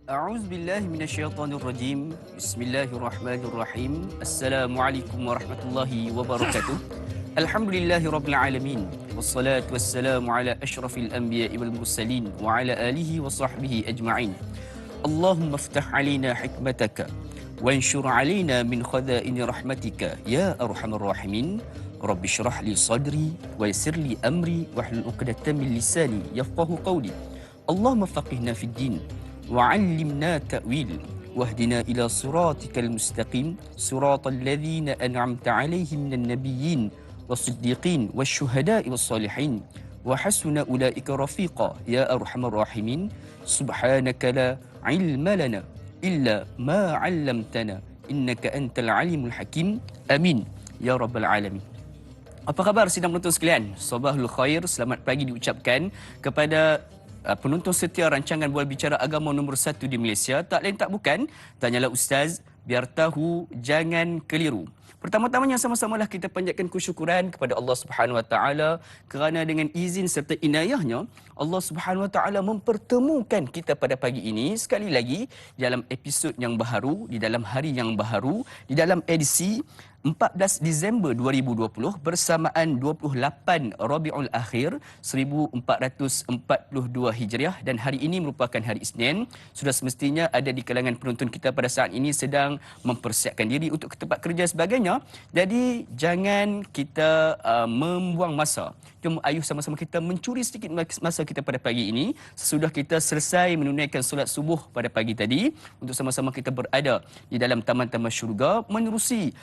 أعوذ بالله من الشيطان الرجيم. بسم الله الرحمن الرحيم. السلام عليكم ورحمة الله وبركاته. الحمد لله رب العالمين، والصلاة والسلام على أشرف الأنبياء والمرسلين وعلى آله وصحبه أجمعين. اللهم افتح علينا حكمتك وانشر علينا من خزائن رحمتك يا أرحم الراحمين. رب اشرح لي صدري ويسر لي أمري واحلل عقدة من لساني يفقه قولي. اللهم فقهنا في الدين وعلمنا تأويل واهدنا إلى صراطك المستقيم صراط الذين أنعمت عليهم من النبيين والصديقين والشهداء والصالحين وحسن أولئك رفيقا يا أرحم الراحمين. سبحانك لا علم لنا إلا ما علمتنا إنك أنت العليم الحكيم. آمين يا رب العالمين. Apa khabar sidang penonton sekalian? Sabahul khair, selamat pagi diucapkan kepada penonton setia rancangan Bual Bicara Agama nombor 1 di Malaysia. Tak lain tak bukan, Tanyalah Ustaz, biar tahu jangan keliru. Pertama-tamanya sama-samalah kita panjatkan kesyukuran kepada Allah Subhanahu Wa Taala kerana dengan izin serta inayahnya Allah Subhanahu Wa Taala mempertemukan kita pada pagi ini sekali lagi dalam episod yang baharu, di dalam hari yang baharu, di dalam edisi 14 Disember 2020 bersamaan 28 Rabiul Akhir 1442 Hijriah, dan hari ini merupakan hari Isnin. Sudah semestinya ada di kalangan penonton kita pada saat ini sedang mempersiapkan diri untuk ke tempat kerja sebagainya. Jadi jangan kita membuang masa. Jom ayuh sama-sama kita mencuri sedikit masa kita pada pagi ini sesudah kita selesai menunaikan solat subuh pada pagi tadi untuk sama-sama kita berada di dalam taman-taman syurga menerusi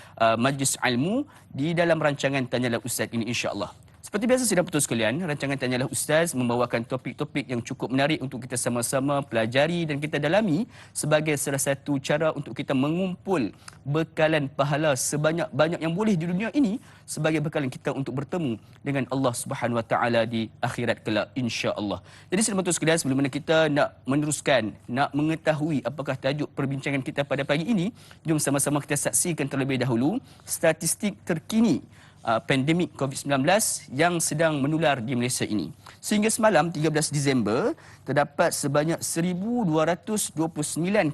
majlis ilmu di dalam rancangan Tanyalah Ustaz ini, insya-Allah. Seperti biasa sidang penonton sekalian, rancangan Tanyalah Ustaz membawakan topik-topik yang cukup menarik untuk kita sama-sama pelajari dan kita dalami sebagai salah satu cara untuk kita mengumpul bekalan pahala sebanyak-banyak yang boleh di dunia ini sebagai bekalan kita untuk bertemu dengan Allah Subhanahu Wa Taala di akhirat kelak, insya-Allah. Jadi sidang penonton sekalian, sebelum mana kita nak meneruskan, nak mengetahui apakah tajuk perbincangan kita pada pagi ini, jom sama-sama kita saksikan terlebih dahulu statistik terkini pandemik COVID-19 yang sedang menular di Malaysia ini. Sehingga semalam 13 Disember terdapat sebanyak 1,229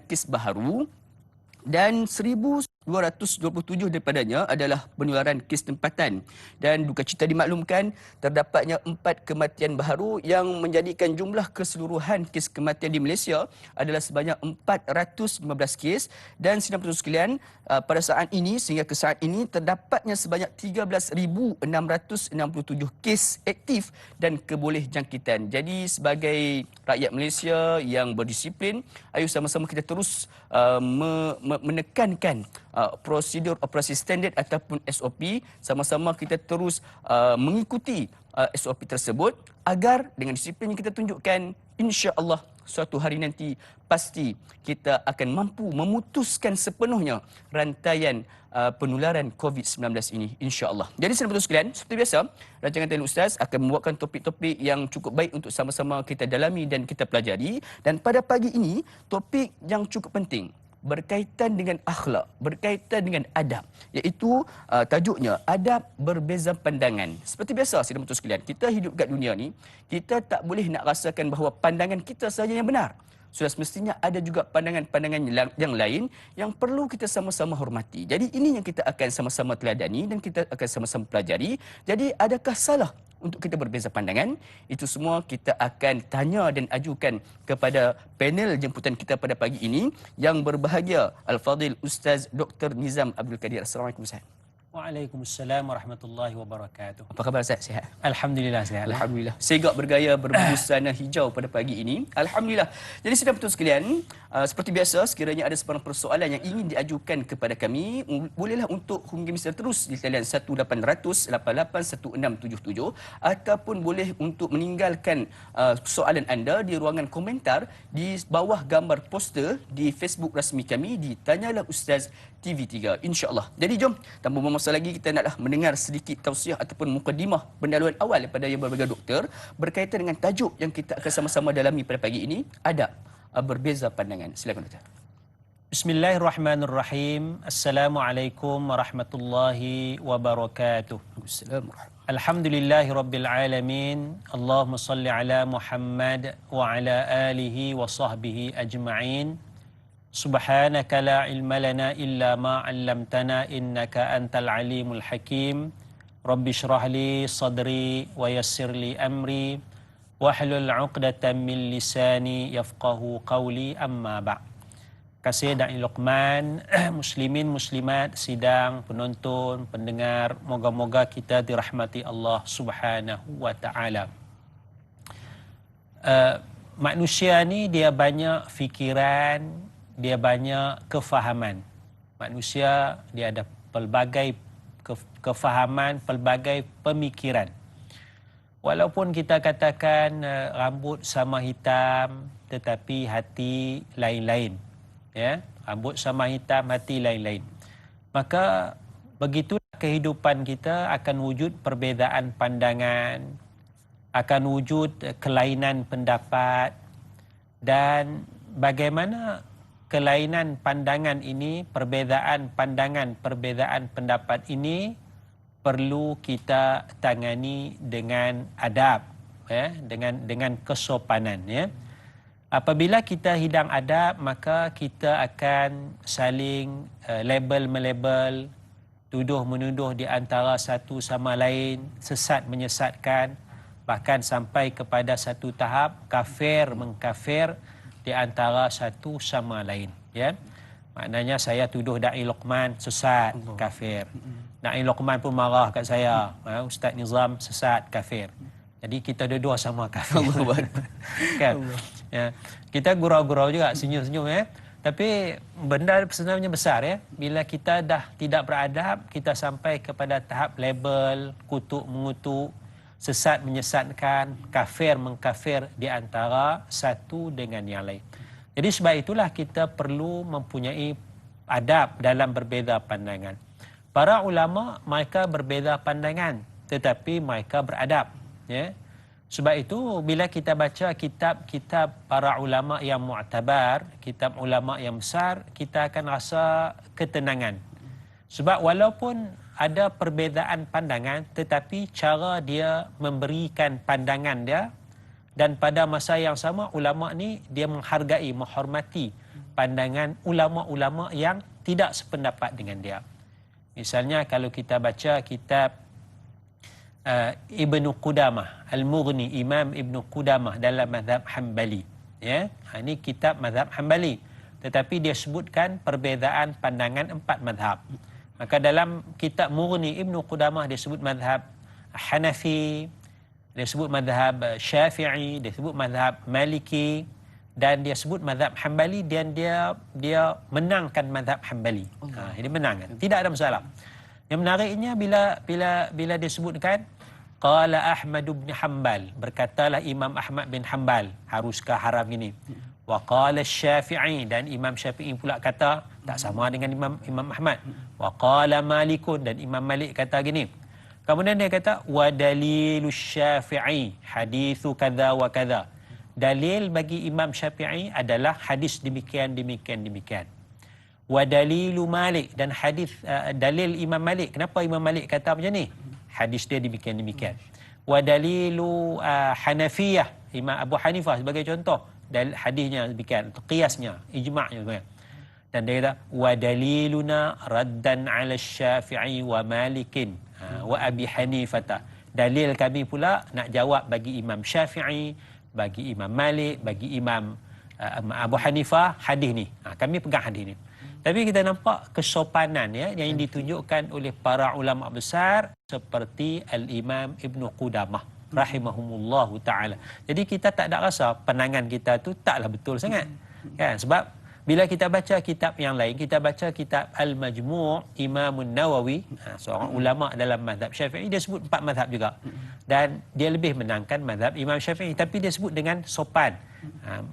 kes baharu dan 1,227 daripadanya adalah penularan kes tempatan. Dan duka cita dimaklumkan terdapatnya 4 kematian baharu yang menjadikan jumlah keseluruhan kes kematian di Malaysia adalah sebanyak 415 kes. Dan sidang penonton sekalian, pada saat ini sehingga ke saat ini terdapatnya sebanyak 13,667 kes aktif dan keboleh jangkitan. Jadi sebagai rakyat Malaysia yang berdisiplin, ayo sama-sama kita terus menekankan prosedur operasi standard ataupun SOP. Sama-sama kita terus mengikuti SOP tersebut agar dengan disiplin yang kita tunjukkan, insya-Allah suatu hari nanti pasti kita akan mampu memutuskan sepenuhnya rantaian penularan COVID-19 ini, insya-Allah. Jadi sidang penonton sekalian, seperti biasa rancangan Tanyalah Ustaz akan membawakan topik-topik yang cukup baik untuk sama-sama kita dalami dan kita pelajari. Dan pada pagi ini topik yang cukup penting berkaitan dengan akhlak, berkaitan dengan adab, iaitu tajuknya adab berbeza pandangan. Seperti biasa sidang penonton sekalian, kita hidup kat dunia ni, kita tak boleh nak rasakan bahawa pandangan kita saja yang benar. Sudah semestinya ada juga pandangan-pandangan yang lain yang perlu kita sama-sama hormati. Jadi ini yang kita akan sama-sama teladani dan kita akan sama-sama pelajari. Jadi adakah salah untuk kita berbeza pandangan? Itu semua kita akan tanya dan ajukan kepada panel jemputan kita pada pagi ini yang berbahagia Al-Fadhil Ustaz Dr. Nizam Abdul Kadir. Assalamualaikum Ustaz. Waalaikumsalam warahmatullahi wabarakatuh. Apa khabar Ustaz? Sihat? Alhamdulillah sihat. Alhamdulillah. Segak bergaya berbusana hijau pada pagi ini. Alhamdulillah. Jadi sidang penonton sekalian, seperti biasa sekiranya ada sebarang persoalan yang ingin diajukan kepada kami, bolehlah untuk hubungi secara terus di talian 1800 881677 ataupun boleh untuk meninggalkan soalan anda di ruangan komentar di bawah gambar poster di Facebook rasmi kami di Tanyalah Ustaz TV3, insya-Allah. Jadi jom tanpa masa lagi kita naklah mendengar sedikit tausiah ataupun mukadimah pendahuluan awal daripada yang berbagai doktor berkaitan dengan tajuk yang kita akan sama-sama dalami pada pagi ini, adab berbeza pandangan. Silakan doktor. Bismillahirrahmanirrahim. Assalamualaikum warahmatullahi wabarakatuh. Assalamualaikum. Alhamdulillahi Rabbil Alamin. Allahumma salli ala Muhammad wa ala alihi wa sahbihi ajma'in. Subhanaka la ilma lana illa ma 'allamtana innaka antal alimul hakim. Rabbi shrah li sadri wa yassir li amri wahlul 'uqdatam min lisani yafqahu qawli, amma ba'. Kasih Da'i Luqman, muslimin muslimat, sidang, penonton, pendengar, moga-moga kita dirahmati Allah Subhanahu wa taala. Manusia ni dia banyak fikiran, dia banyak kefahaman. Manusia dia ada pelbagai kefahaman, pelbagai pemikiran. Walaupun kita katakan rambut sama hitam, tetapi hati lain-lain. Ya, rambut sama hitam, hati lain-lain. Maka begitulah kehidupan kita, akan wujud perbezaan pandangan, akan wujud kelainan pendapat, dan bagaimana kelainan pandangan ini, perbezaan pandangan, perbezaan pendapat ini perlu kita tangani dengan adab, ya, dengan kesopanan, ya. Apabila kita hidang adab, maka kita akan saling label-melabel, tuduh-menuduh di antara satu sama lain, sesat menyesatkan, bahkan sampai kepada satu tahap kafir-mengkafir di antara satu sama lain. Ya? Maknanya saya tuduh Da'i Luqman sesat, kafir. Da'i Luqman pun marah kat saya, Ustaz Nizam sesat, kafir. Jadi kita dua-dua sama kafir. Kan? Ya. Kita gurau-gurau juga, senyum-senyum, ya. Tapi benda sebenarnya besar, ya. Bila kita dah tidak beradab, kita sampai kepada tahap label, kutuk mengutuk, sesat menyesatkan, kafir mengkafir di antara satu dengan yang lain. Jadi sebab itulah kita perlu mempunyai adab dalam berbeza pandangan. Para ulama mereka berbeza pandangan, tetapi mereka beradab. Ya. Sebab itu bila kita baca kitab-kitab para ulama yang mu'tabar, kitab ulama yang besar, kita akan rasa ketenangan. Sebab walaupun ada perbezaan pandangan, tetapi cara dia memberikan pandangan dia, dan pada masa yang sama ulama ni dia menghargai, menghormati pandangan ulama-ulama yang tidak sependapat dengan dia. Misalnya kalau kita baca kitab Ibnu Qudamah Al-Mughni, Imam Ibnu Qudamah dalam mazhab Hanbali, ya. Ini kitab mazhab Hanbali, tetapi dia sebutkan perbezaan pandangan 4 mazhab. Maka dalam kitab Mughni Ibnu Qudamah dia sebut mazhab Hanafi, dia sebut mazhab Syafi'i, dia sebut mazhab Maliki, dan dia sebut mazhab Hanbali, dan dia menangkan mazhab Hanbali. Dia menangkan, tidak ada masalah. Yang menariknya bila disebutkan qala Ahmad bin Hanbal, berkatalah Imam Ahmad bin Hanbal, haruskah haram ini? Wa qala Syafi'i, dan Imam Syafi'i pula kata tak sama dengan Imam Ahmad. Wa qala Malikun, dan Imam Malik kata gini. Kemudian dia kata wa dalilus Syafi'i hadithu kadza wa kadza. Dalil bagi Imam Syafi'i adalah hadis demikian. Wa dalilu Malik, dan hadis dalil Imam Malik. Kenapa Imam Malik kata macam ni? Hadis dia demikian. Wa dalilu Hanafiyah, Imam Abu Hanifah sebagai contoh, hadisnya demikian, qiyasnya, ijma'nya. Dan dia kata wa daliluna raddan 'ala Syafi'i wa Malikin wa Abi Hanifah. Dalil kami pula nak jawab bagi Imam Syafi'i, bagi Imam Malik, bagi Imam Abu Hanifah hadis ni. Kami pegang hadis ni. Tapi kita nampak kesopanan, ya, yang ditunjukkan oleh para ulama besar seperti Al-Imam Ibnu Qudamah rahimahumullahu ta'ala. Jadi kita tak ada rasa pandangan kita tu taklah betul sangat. Kan? Sebab bila kita baca kitab yang lain, kita baca kitab Al-Majmu' Imam Nawawi, seorang ulama dalam mazhab Syafi'i, dia sebut 4 mazhab juga. Dan dia lebih menangkan mazhab Imam Syafi'i, tapi dia sebut dengan sopan.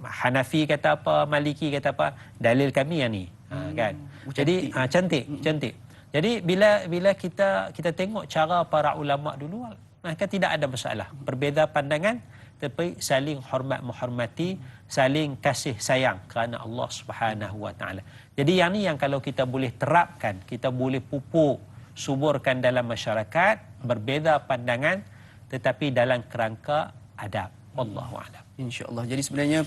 Hanafi kata apa, Maliki kata apa, dalil kami yang ni. Kan? Jadi cantik. Jadi bila kita tengok cara para ulama dulu, maka tidak ada masalah. Berbeza pandangan, tapi saling hormat menghormati, saling kasih sayang kerana Allah Subhanahu wa taala. Jadi yang ni yang kalau kita boleh terapkan, kita boleh pupuk, suburkan dalam masyarakat, berbeza pandangan tetapi dalam kerangka adab. Wallahu a'lam. InsyaAllah. Jadi sebenarnya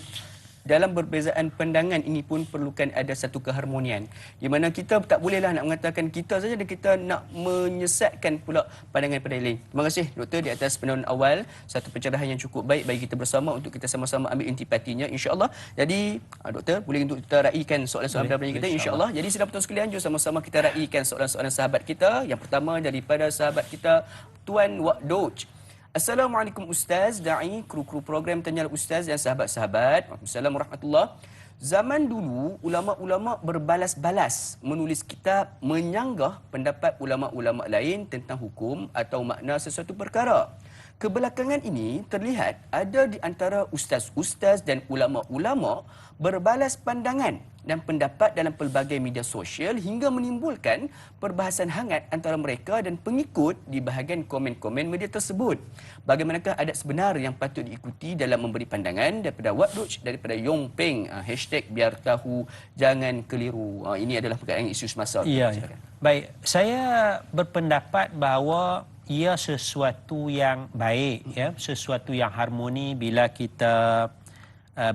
dalam perbezaan pandangan ini pun perlukan ada satu keharmonian, di mana kita tak bolehlah nak mengatakan kita saja dan kita nak menyesatkan pula pandangan-pandangan lain. Terima kasih Doktor di atas pendahuan awal, satu pencerahan yang cukup baik bagi kita bersama untuk kita sama-sama ambil intipatinya, insya-Allah. Jadi Doktor boleh untuk kita raikan soalan-soalan pertanyaan kita, insya-Allah. Jadi sila penonton sekalian, jom sama-sama kita raikan soalan-soalan sahabat kita. Yang pertama daripada sahabat kita Tuan Wak Doj. Assalamualaikum Ustaz, da'i, kru-kru program Tanya Ustaz dan sahabat-sahabat. Waalaikumsalam warahmatullahi. Zaman dulu, ulama-ulama berbalas-balas menulis kitab menyanggah pendapat ulama-ulama lain tentang hukum atau makna sesuatu perkara. Kebelakangan ini terlihat ada di antara ustaz-ustaz dan ulama-ulama berbalas pandangan dan pendapat dalam pelbagai media sosial hingga menimbulkan perbahasan hangat antara mereka dan pengikut di bahagian komen-komen media tersebut. Bagaimanakah adat sebenar yang patut diikuti dalam memberi pandangan? Daripada Wadruj, daripada Yong Peng, #biar tahu jangan keliru. Ini adalah perkara isu semasa. Ya. Baik, saya berpendapat bahawa ia sesuatu yang baik, ya, sesuatu yang harmoni bila kita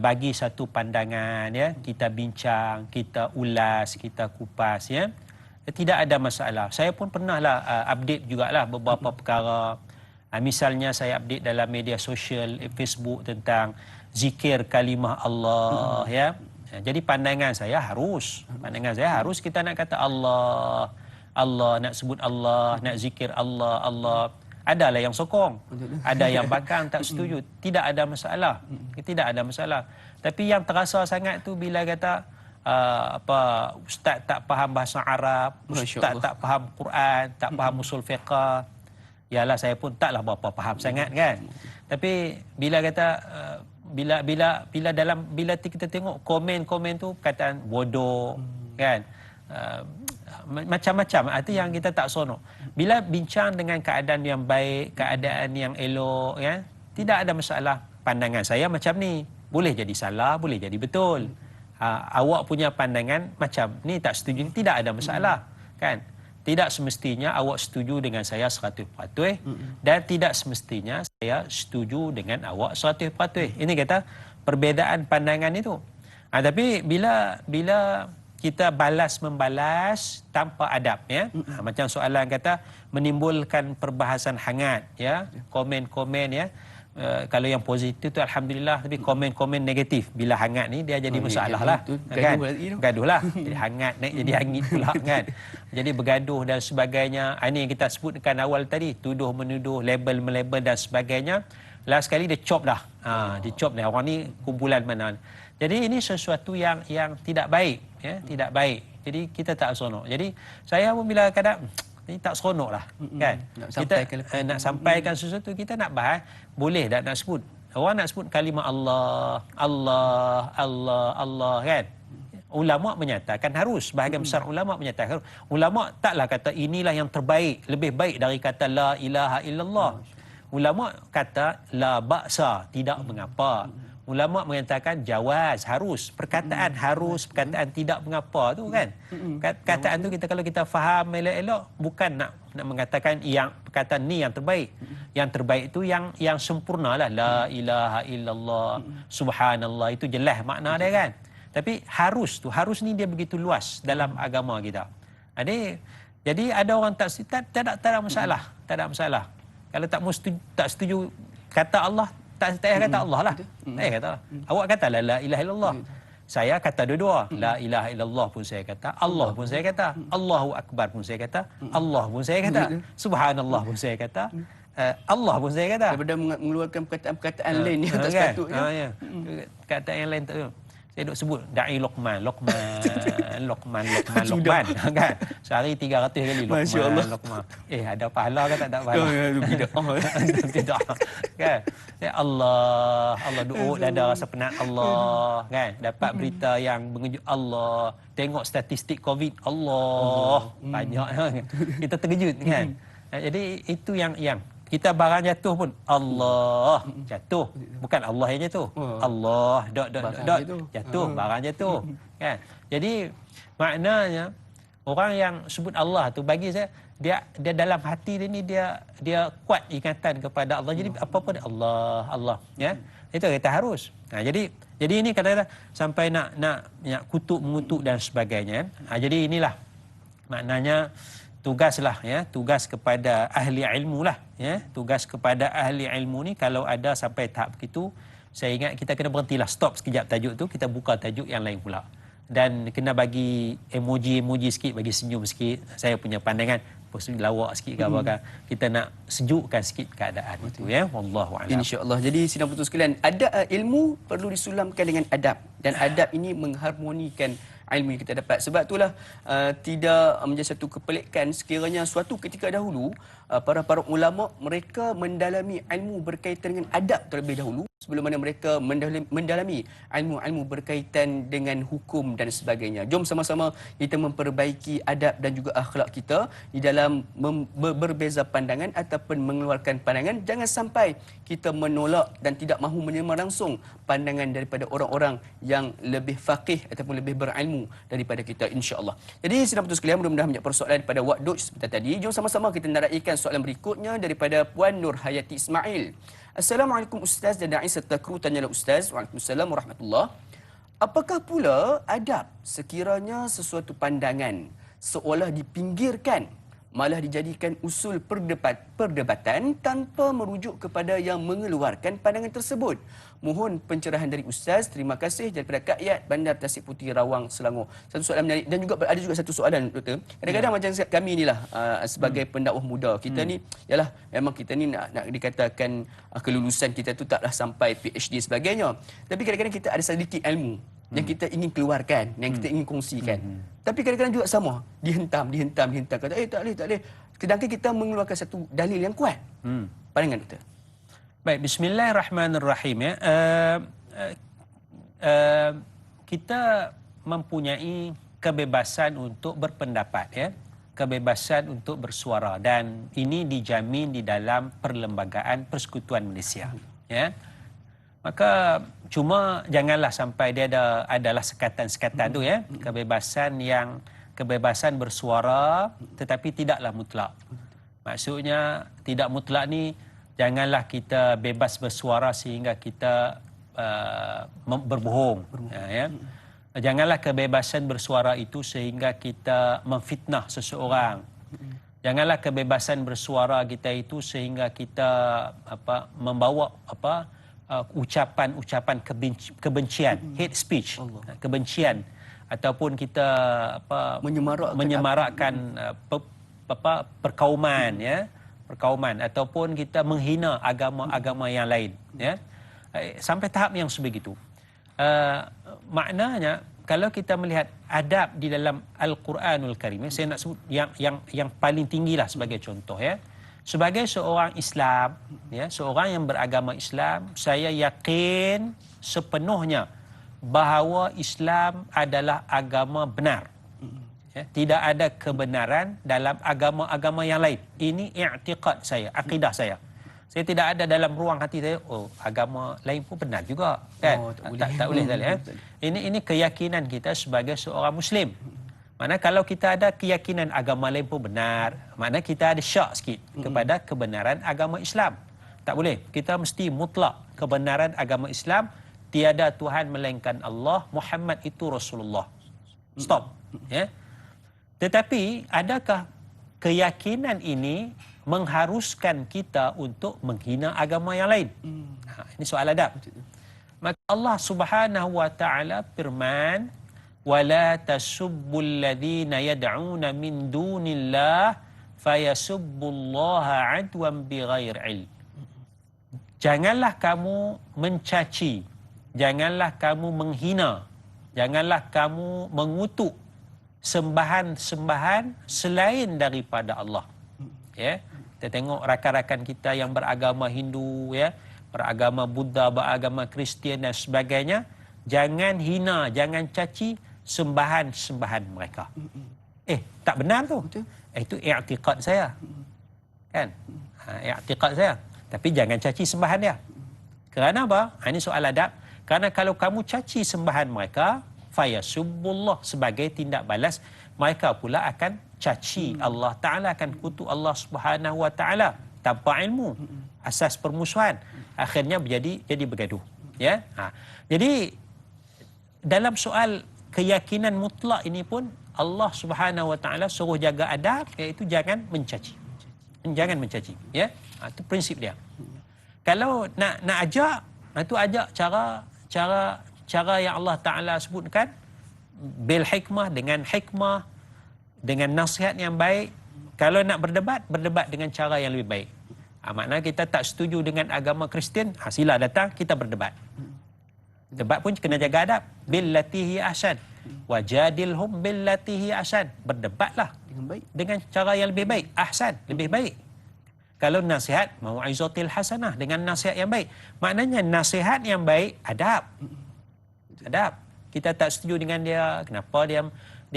bagi satu pandangan, ya, kita bincang, kita ulas, kita kupas, ya. Tidak ada masalah. Saya pun pernahlah update jugalah beberapa perkara. Misalnya saya update dalam media sosial, Facebook tentang zikir kalimah Allah, ya. Jadi pandangan saya harus kita nak kata Allah, nak sebut Allah, nak zikir Allah, Allah. Adalah yang sokong, ada yang bakang tak setuju. Tidak ada masalah. Tapi yang terasa sangat tu bila kata ustaz tak faham bahasa Arab, ustaz tak faham Quran, tak faham usul fiqh. Yalah, saya pun taklah berapa faham sangat kan. Tapi bila kata bila kita tengok komen-komen tu kataan bodoh kan. Macam-macam, itu yang kita tak seronok. Bila bincang dengan keadaan yang baik, keadaan yang elok, ya, tidak ada masalah. Pandangan saya macam ni, boleh jadi salah, boleh jadi betul. Awak punya pandangan macam ni tak setuju, tidak ada masalah, kan? Tidak semestinya awak setuju dengan saya 100% dan tidak semestinya saya setuju dengan awak 100%. Ini kata perbezaan pandangan itu. Tapi bila kita balas-membalas tanpa adab, ya. Macam soalan kata menimbulkan perbahasan hangat, ya. Komen-komen, ya. Kalau yang positif tu alhamdulillah, tapi komen-komen negatif bila hangat ni dia jadi masalah lah. Kan? Gaduh lah. Jadi hangat naik jadi hangit pula kan. Jadi bergaduh dan sebagainya. Ini yang kita sebutkan awal tadi, tuduh menuduh, label melabel dan sebagainya. Last sekali dia chop dah. Dia chop dah. Orang ni kumpulan mana. Jadi ini sesuatu yang tidak baik, ya, tidak baik. Jadi kita tak seronok. Jadi saya pun bila kadang ini tak seronok lah, kan. Nak sampaikan sesuatu, kita nak bahas, boleh tak nak sebut. Orang nak sebut kalimah Allah, kan. Ulama menyatakan harus, bahagian besar ulama menyatakan harus. Ulama taklah kata inilah yang terbaik, lebih baik dari kata la ilaha illallah. Ulama kata la ba'sa, tidak mengapa. Ulama mengatakan jawaz, harus. Perkataan harus, perkataan tidak mengapa tu kan. Perkataan tu kalau kita faham elok-elok, bukan nak mengatakan yang perkataan ni yang terbaik. Yang terbaik tu yang sempurnalah. La ilaha illallah, subhanallah, itu jelas makna dia kan. Tapi harus ni dia begitu luas dalam agama kita. Jadi ada orang tak ada masalah, tak ada masalah. Kalau tak setuju kata Allah, tak payah kata Allah lah. Tak payah kata. Awak kata la ilaha illallah. Saya kata dua-dua. La ilaha illallah pun saya kata, Allah pun saya kata, Allahu akbar pun saya kata, Allah pun saya kata, subhanallah pun saya kata, Allah pun saya kata. Daripada mengeluarkan perkataan-perkataan lain yang tak sepatutnya. Ya. Perkataan yang lain tak. Saya duk sebut da'i Luqman kan. Sehari 300 kali Luqman. Ada pahala ke tak ada pahala? Tidak. Kan? Allah duk dada rasa penat Allah, kan. Dapat berita yang mengejut Allah. Tengok statistik Covid Allah. Banyak kan. Kita terkejut kan. Jadi itu yang kita barang jatuh pun Allah jatuh, bukan Allah yang jatuh. Allah jatuh, barang jatuh kan. Jadi maknanya orang yang sebut Allah tu bagi saya dia dalam hati dia ni dia kuat ingatan kepada Allah. Jadi apa pun Allah ya. Itu kita harus. Jadi ini kadang-kadang sampai nak kutuk mengutuk dan sebagainya. Jadi inilah maknanya tugaslah ya, tugas kepada ahli ilmu lah ya. Tugas kepada ahli ilmu ni kalau ada sampai tahap begitu, saya ingat kita kena berhentilah, stop sekejap tajuk tu, kita buka tajuk yang lain pula. Dan kena bagi emoji sikit, bagi senyum sikit. Saya punya pandangan lawak sikit ke apa kan. Kita nak sejukkan sikit keadaan itu ya. Wallahu a'lam. InsyaAllah. Jadi sidang penonton sekalian, ilmu perlu disulamkan dengan adab, dan adab ini mengharmonikan ilmu yang kita dapat. Sebab itulah tidak menjadi satu kepelikan sekiranya suatu ketika dahulu para ulama mereka mendalami ilmu berkaitan dengan adab terlebih dahulu sebelum mana mereka mendalami ilmu-ilmu berkaitan dengan hukum dan sebagainya. Jom sama-sama kita memperbaiki adab dan juga akhlak kita di dalam berbeza pandangan ataupun mengeluarkan pandangan. Jangan sampai kita menolak dan tidak mahu menerima langsung pandangan daripada orang-orang yang lebih faqih ataupun lebih berilmu daripada kita, insya-Allah. Jadi sidang penonton sekalian, mudah-mudahan banyak persoalan daripada Wak Doj sebentar tadi. Jom sama-sama kita naraikan soalan berikutnya daripada Puan Nur Hayati Ismail. Assalamualaikum Ustaz dan Da'i serta kru, tanyalah Ustaz. Waalaikumsalam warahmatullahi. Apakah pula adab sekiranya sesuatu pandangan seolah dipinggirkan, malah dijadikan usul perdebatan tanpa merujuk kepada yang mengeluarkan pandangan tersebut? Mohon pencerahan dari Ustaz. Terima kasih daripada Kak Yat, Bandar Tasik Putih, Rawang, Selangor. Satu soalan menarik, dan juga ada juga satu soalan, Doktor. Kadang-kadang macam kami inilah sebagai pendakwah muda, kita ni yalah memang kita ni nak dikatakan kelulusan kita tu taklah sampai PhD sebagainya. Tapi kadang-kadang kita ada sedikit ilmu yang kita ingin keluarkan, yang kita ingin kongsikan. Tapi kadang-kadang juga sama, dihentam. Kata, tak boleh. Sedangkan kita mengeluarkan satu dalil yang kuat. Pandangan Doktor. Baik, bismillahirrahmanirrahim ya. Kita mempunyai kebebasan untuk berpendapat ya, kebebasan untuk bersuara, dan ini dijamin di dalam Perlembagaan Persekutuan Malaysia ya. Maka cuma janganlah sampai dia adalah sekatan-sekatan tu ya, kebebasan bersuara tetapi tidaklah mutlak. Maksudnya tidak mutlak ni, janganlah kita bebas bersuara sehingga kita berbohong ya. Janganlah kebebasan bersuara itu sehingga kita memfitnah seseorang. Janganlah kebebasan bersuara kita itu sehingga kita membawa ucapan kebencian, hate speech, kebencian, ataupun kita menyemarakkan perkauman ya, ataupun kita menghina agama-agama yang lain ya, sampai tahap yang sebegitu. Maknanya kalau kita melihat adab di dalam Al-Quranul Karim, saya nak sebut yang paling tinggilah sebagai contoh ya. Sebagai seorang Islam ya, seorang yang beragama Islam, saya yakin sepenuhnya bahawa Islam adalah agama benar. Ya, tidak ada kebenaran dalam agama-agama yang lain. Ini i'tiqad saya, akidah saya. Saya tidak ada dalam ruang hati saya, agama lain pun benar juga kan. Tak boleh ya. Ini keyakinan kita sebagai seorang Muslim. Mana kalau kita ada keyakinan agama lain pun benar, mana kita ada syak sikit kepada kebenaran agama Islam. Tak boleh. Kita mesti mutlak kebenaran agama Islam. Tiada Tuhan melainkan Allah, Muhammad itu Rasulullah. Stop. Ya. Tetapi adakah keyakinan ini mengharuskan kita untuk menghina agama yang lain? Ini soal adab. Maka Allah Subhanahu wa taala firman, وَلَا تَسُبُّوا الَّذِينَ يَدْعُونَ مِن دُونِ اللَّهِ فَيَسُبُّوا اللَّهَ عَدْوًا بِغَيْرِ عِلْمٍ. Janganlah kamu mencaci, janganlah kamu menghina, janganlah kamu mengutuk sembahan-sembahan selain daripada Allah. Ya, kita tengok rakan-rakan kita yang beragama Hindu ya, beragama Buddha, beragama Kristian dan sebagainya, jangan hina, jangan caci sembahan-sembahan mereka. Tak benar tu. Itu i'tiqad saya. Kan? I'tiqad saya. Tapi jangan caci sembahan dia. Kerana apa? Ini soal adab. Kerana kalau kamu caci sembahan mereka, fayasubbullah, sebagai tindak balas mereka pula akan caci Allah Taala, akan kutuk Allah Subhanahu Wa Taala tanpa ilmu, asas permusuhan, akhirnya jadi bergaduh, ya. Jadi dalam soal keyakinan mutlak ini pun Allah Subhanahu Wa Taala suruh jaga adab, iaitu jangan mencaci. Jangan mencaci, ya. Itu prinsip dia. Kalau nak ajak, itu ajak cara yang Allah Taala sebutkan, bil hikmah, dengan hikmah, dengan nasihat yang baik. Kalau nak berdebat dengan cara yang lebih baik. Maknanya kita tak setuju dengan agama Kristian, sila datang kita berdebat. Debat pun kena jaga adab. Billati hi ahsan wajadilhum billati hi ahsan. Berdebatlah Dengan baik. dengan cara yang lebih baik, ahsan, lebih baik. Kalau nasihat, mau'izatil hasanah, dengan nasihat yang baik. Maknanya nasihat yang baik adab. Adab. Kita tak setuju dengan dia, kenapa dia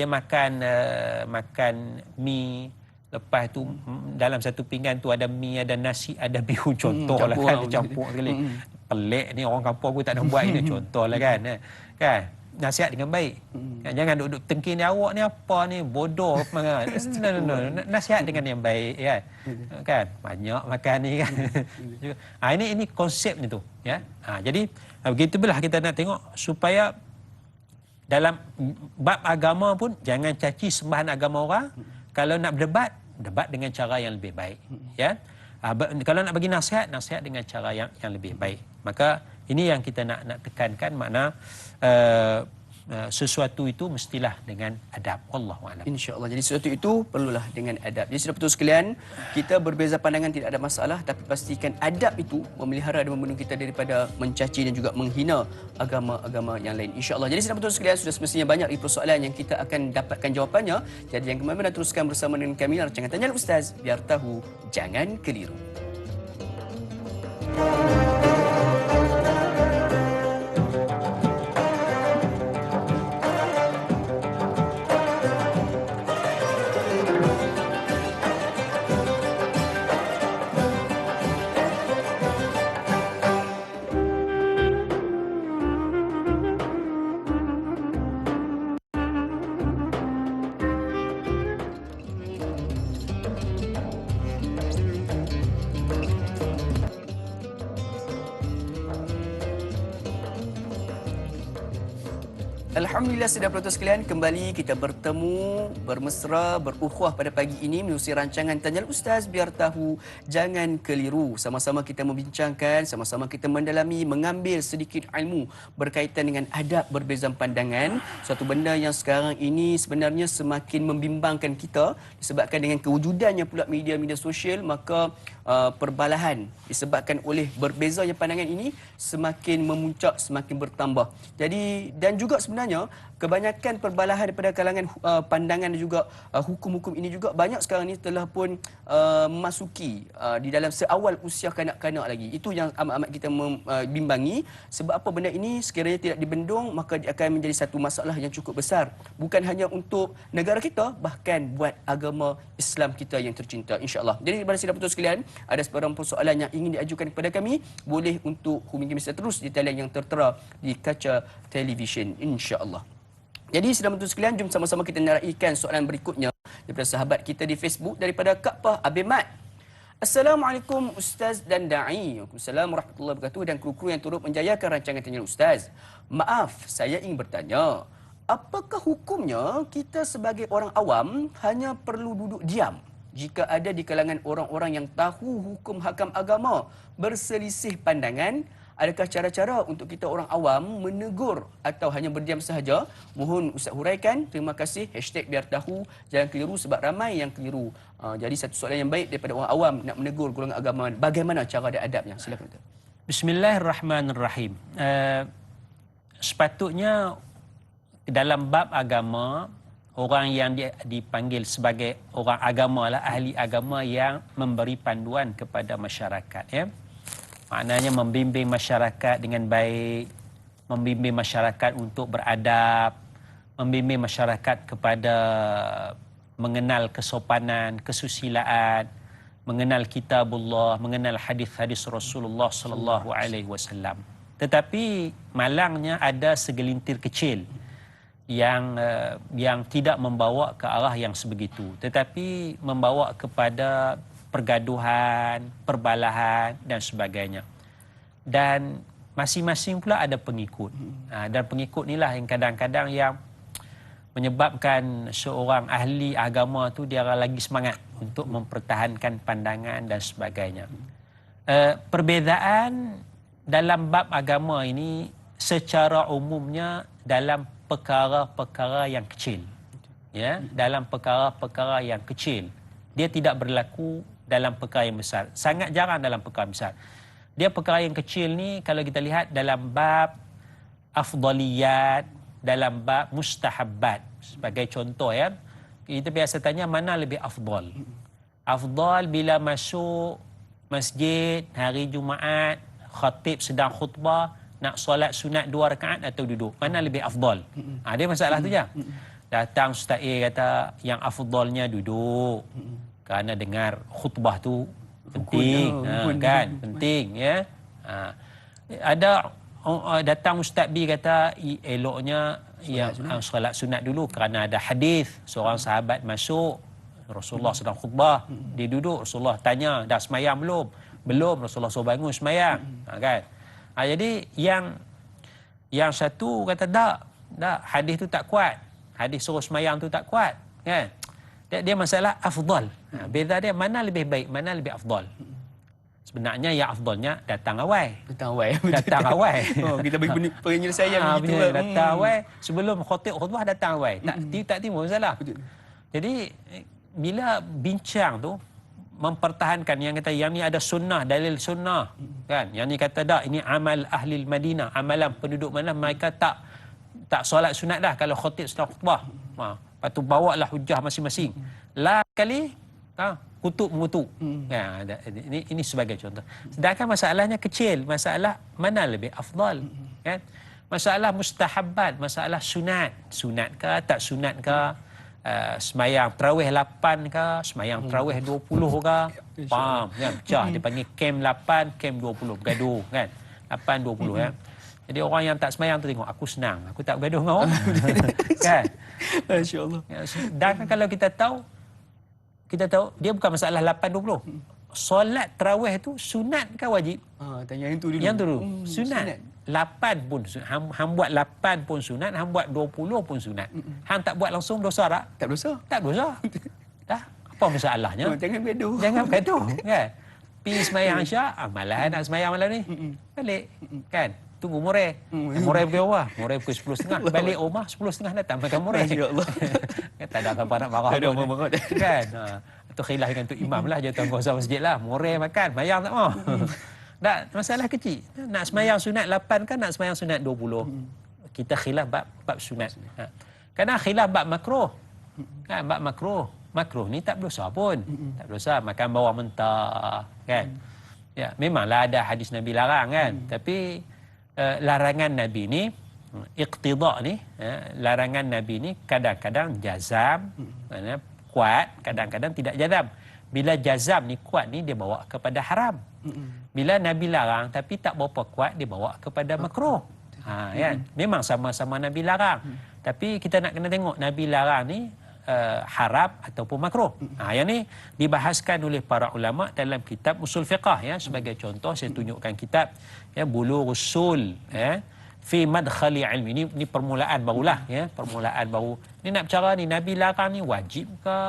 makan mi, lepas tu dalam satu pinggan tu ada mi, ada nasi, ada bihun, contohlah kan, dia campur sekali. Pelik ni, orang kampung pun tak nak buat ini, contohlah kan. Kan? Nasihat dengan baik. Kan? Jangan duduk tengking ni, awak ni apa ni, bodoh. No. Nasihat dengan yang baik, kan. Kan? Banyak makan ni kan. Ini konsep ni tu, ya. Jadi begitulah kita nak tengok supaya dalam bab agama pun jangan caci sembahan agama orang. Kalau nak berdebat, debat dengan cara yang lebih baik, ya. Kalau nak bagi nasihat dengan cara yang lebih baik. Maka ini yang kita nak tekankan, makna sesuatu itu mestilah dengan adab. Wallahu a'lam. InsyaAllah. Jadi sesuatu itu perlulah dengan adab. Jadi sudah betul sekalian, kita berbeza pandangan tidak ada masalah, tapi pastikan adab itu memelihara dan membendung kita daripada mencaci dan juga menghina agama-agama yang lain. InsyaAllah. Jadi sudah betul sekalian, sudah semestinya banyak lagi persoalan yang kita akan dapatkan jawapannya. Jadi yang kemana-mana teruskan bersama dengan kami rancangan Tanya Ustaz, biar tahu, jangan keliru. Alhamdulillah, sedang penonton sekalian, kembali kita bertemu, bermesra, berukhuwah pada pagi ini menerusi rancangan Tanya Ustaz, biar tahu, jangan keliru. Sama-sama kita membincangkan, sama-sama kita mendalami, mengambil sedikit ilmu berkaitan dengan adab berbeza pandangan. Suatu benda yang sekarang ini sebenarnya semakin membimbangkan kita disebabkan dengan kewujudannya pula media-media sosial, maka perbalahan disebabkan oleh berbezanya pandangan ini semakin memuncak, semakin bertambah. Jadi dan juga sebenarnya kebanyakan perbalahan daripada kalangan pandangan dan juga hukum-hukum ini juga banyak sekarang ini telah pun memasuki di dalam seawal usia kanak-kanak lagi. Itu yang amat-amat kita membimbangi, sebab apa benda ini sekiranya tidak dibendung maka dia akan menjadi satu masalah yang cukup besar, bukan hanya untuk negara kita, bahkan buat agama Islam kita yang tercinta, insya-Allah. Jadi kepada sidang penonton sekalian, ada sebarang persoalan yang ingin diajukan kepada kami, boleh untuk hubungi kami terus di talian yang tertera di kaca televisyen, insya-Allah. Jadi sedang betul sekalian, jom sama-sama kita naraikan soalan berikutnya daripada sahabat kita di Facebook, daripada Kak Pah Abimat. Assalamualaikum Ustaz dan Da'i. Waalaikumsalam warahmatullahi wabarakatuh dan kru-kru yang turut menjayakan rancangan Tanya Ustaz. Maaf, saya ingin bertanya, apakah hukumnya kita sebagai orang awam hanya perlu duduk diam jika ada di kalangan orang-orang yang tahu hukum hakam agama berselisih pandangan? Adakah cara-cara untuk kita orang awam menegur atau hanya berdiam sahaja? Mohon Ustaz huraikan. Terima kasih. #biar tahu, jangan keliru, sebab ramai yang keliru. Jadi satu soalan yang baik daripada orang awam nak menegur golongan agama. Bagaimana cara dan adabnya? Silakan Ustaz. Bismillahirrahmanirrahim. Sepatutnya dalam bab agama, orang yang dipanggil sebagai orang agama lah, ahli agama yang memberi panduan kepada masyarakat, ya. Maknanya membimbing masyarakat dengan baik, membimbing masyarakat untuk beradab, membimbing masyarakat kepada mengenal kesopanan, kesusilaan, mengenal kitabullah, mengenal hadis-hadis Rasulullah sallallahu alaihi wasallam. Tetapi malangnya ada segelintir kecil yang tidak membawa ke arah yang sebegitu, tetapi membawa kepada pergaduhan, perbalahan dan sebagainya. Dan masing-masing pula ada pengikut. Dan pengikut inilah yang kadang-kadang yang menyebabkan seorang ahli agama tu dia lagi semangat untuk mempertahankan pandangan dan sebagainya. Perbezaan dalam bab agama ini secara umumnya dalam perkara-perkara yang kecil. Ya, dalam perkara-perkara yang kecil. Dia tidak berlaku dalam perkara yang besar. Sangat jarang dalam perkara besar. Dia perkara yang kecil ni kalau kita lihat dalam bab afdaliyat, dalam bab mustahabbat. Sebagai contoh ya, kita biasa tanya mana lebih afdal. Afdal bila masuk masjid hari Jumaat, khatib sedang khutbah, nak solat sunat 2 rakaat atau duduk, mana lebih afdal? Dia masalah tu je. Datang Ustaz A kata yang afdalnya duduk. Kerana dengar khutbah tu penting, kan? Penting ya. Ada datang Ustaz B kata eloknya yang solat sunat dulu kerana ada hadis seorang sahabat masuk, Rasulullah sedang khutbah, dia duduk, Rasulullah tanya, dah semayang belum? Belum, Rasulullah suruh bangun semayang. Kan? Jadi yang satu kata tak, hadis tu tak kuat. Hadis suruh semayang tu tak kuat, kan? Dia masalah afdal. Beza dia mana lebih baik, mana lebih afdal. Sebenarnya yang afdalnya datang awal. Datang awal. Kita bagi penyelesaian begitu. Datang awal sebelum khutbah datang awal. Tak timbul masalah. Jadi bila bincang tu mempertahankan yang kata yang ni ada sunnah, dalil sunnah, kan? Yang ni kata dak, ini amal ahli Madinah, amalan penduduk mana mereka tak solat sunat dah kalau khatib sedang khutbah. Lepas tu bawalah hujah masing-masing. Lah kali kutuk mengutuk. Ini sebagai contoh. Sedangkan masalahnya kecil, masalah mana lebih afdal, kan? Masalah mustahabbat, masalah sunat. Sunat ke tak sunat ke? Semayang tarawih 8 ke, semayang tarawih 20 ke, faham kan? Pecah, dia panggil kem 8, kem 20, bergaduh kan, 8 20 kan. Jadi orang yang tak semayang tu tengok, aku senang, aku tak bergaduh dengan orang. Kan? Masya-Allah. Dan kalau kita tahu dia bukan masalah 8 20. Solat tarawih tu sunat ke wajib? Tanya yang tu dulu. Yang tu dulu. Sunat. 8 pun sunat. Hang buat 8 pun sunat, hang buat 20 pun sunat. Hang tak buat langsung dosa tak? Tak dosa. Tak dosa. Dah. Apa masalahnya? Jangan bergaduh. Jangan bergaduh, kan? Pergi semayang Isyak, malam nak semayang malam ni. Balik, kan? Tunggu murai. Murai pergi rumah. Murai pukul 10.30. Balik rumah 10.30 datang makan murai. Masya-Allah. Tak ada apa nak marah. Tak ada apa-apa. Kan? Itu khilaf dengan tu imam lah, dia tuan kuasa masjid lah. Murai makan, mayang tak mau. Tak, masalah kecil. Nak semayang sunat 8 kan nak semayang sunat 20. Kita khilaf bab sunat. Kerana khilaf bab makruh. Kan, bab makruh. Makruh ni tak berdosa pun. Tak berdosa makan bawang mentah, kan? Ya, memanglah ada hadis Nabi larang kan. Tapi larangan Nabi ni, iqtida ni, larangan Nabi ni kadang-kadang jazam, kuat, kadang-kadang tidak jazam. Bila jazam ni kuat ni dia bawa kepada haram. Bila Nabi larang tapi tak berapa kuat, dia bawa kepada makruh. Kan? Memang sama-sama Nabi larang. Tapi kita nak kena tengok Nabi larang ni haram ataupun makruh. Yang ni dibahaskan oleh para ulama dalam kitab usul fiqah ya. Sebagai contoh saya tunjukkan kitab ya, Bulughus Sul ya, fi madkhali ilmi. Ini permulaan barulah ya, permulaan baru. Ni nak bicara ni Nabi larang ni wajib ke?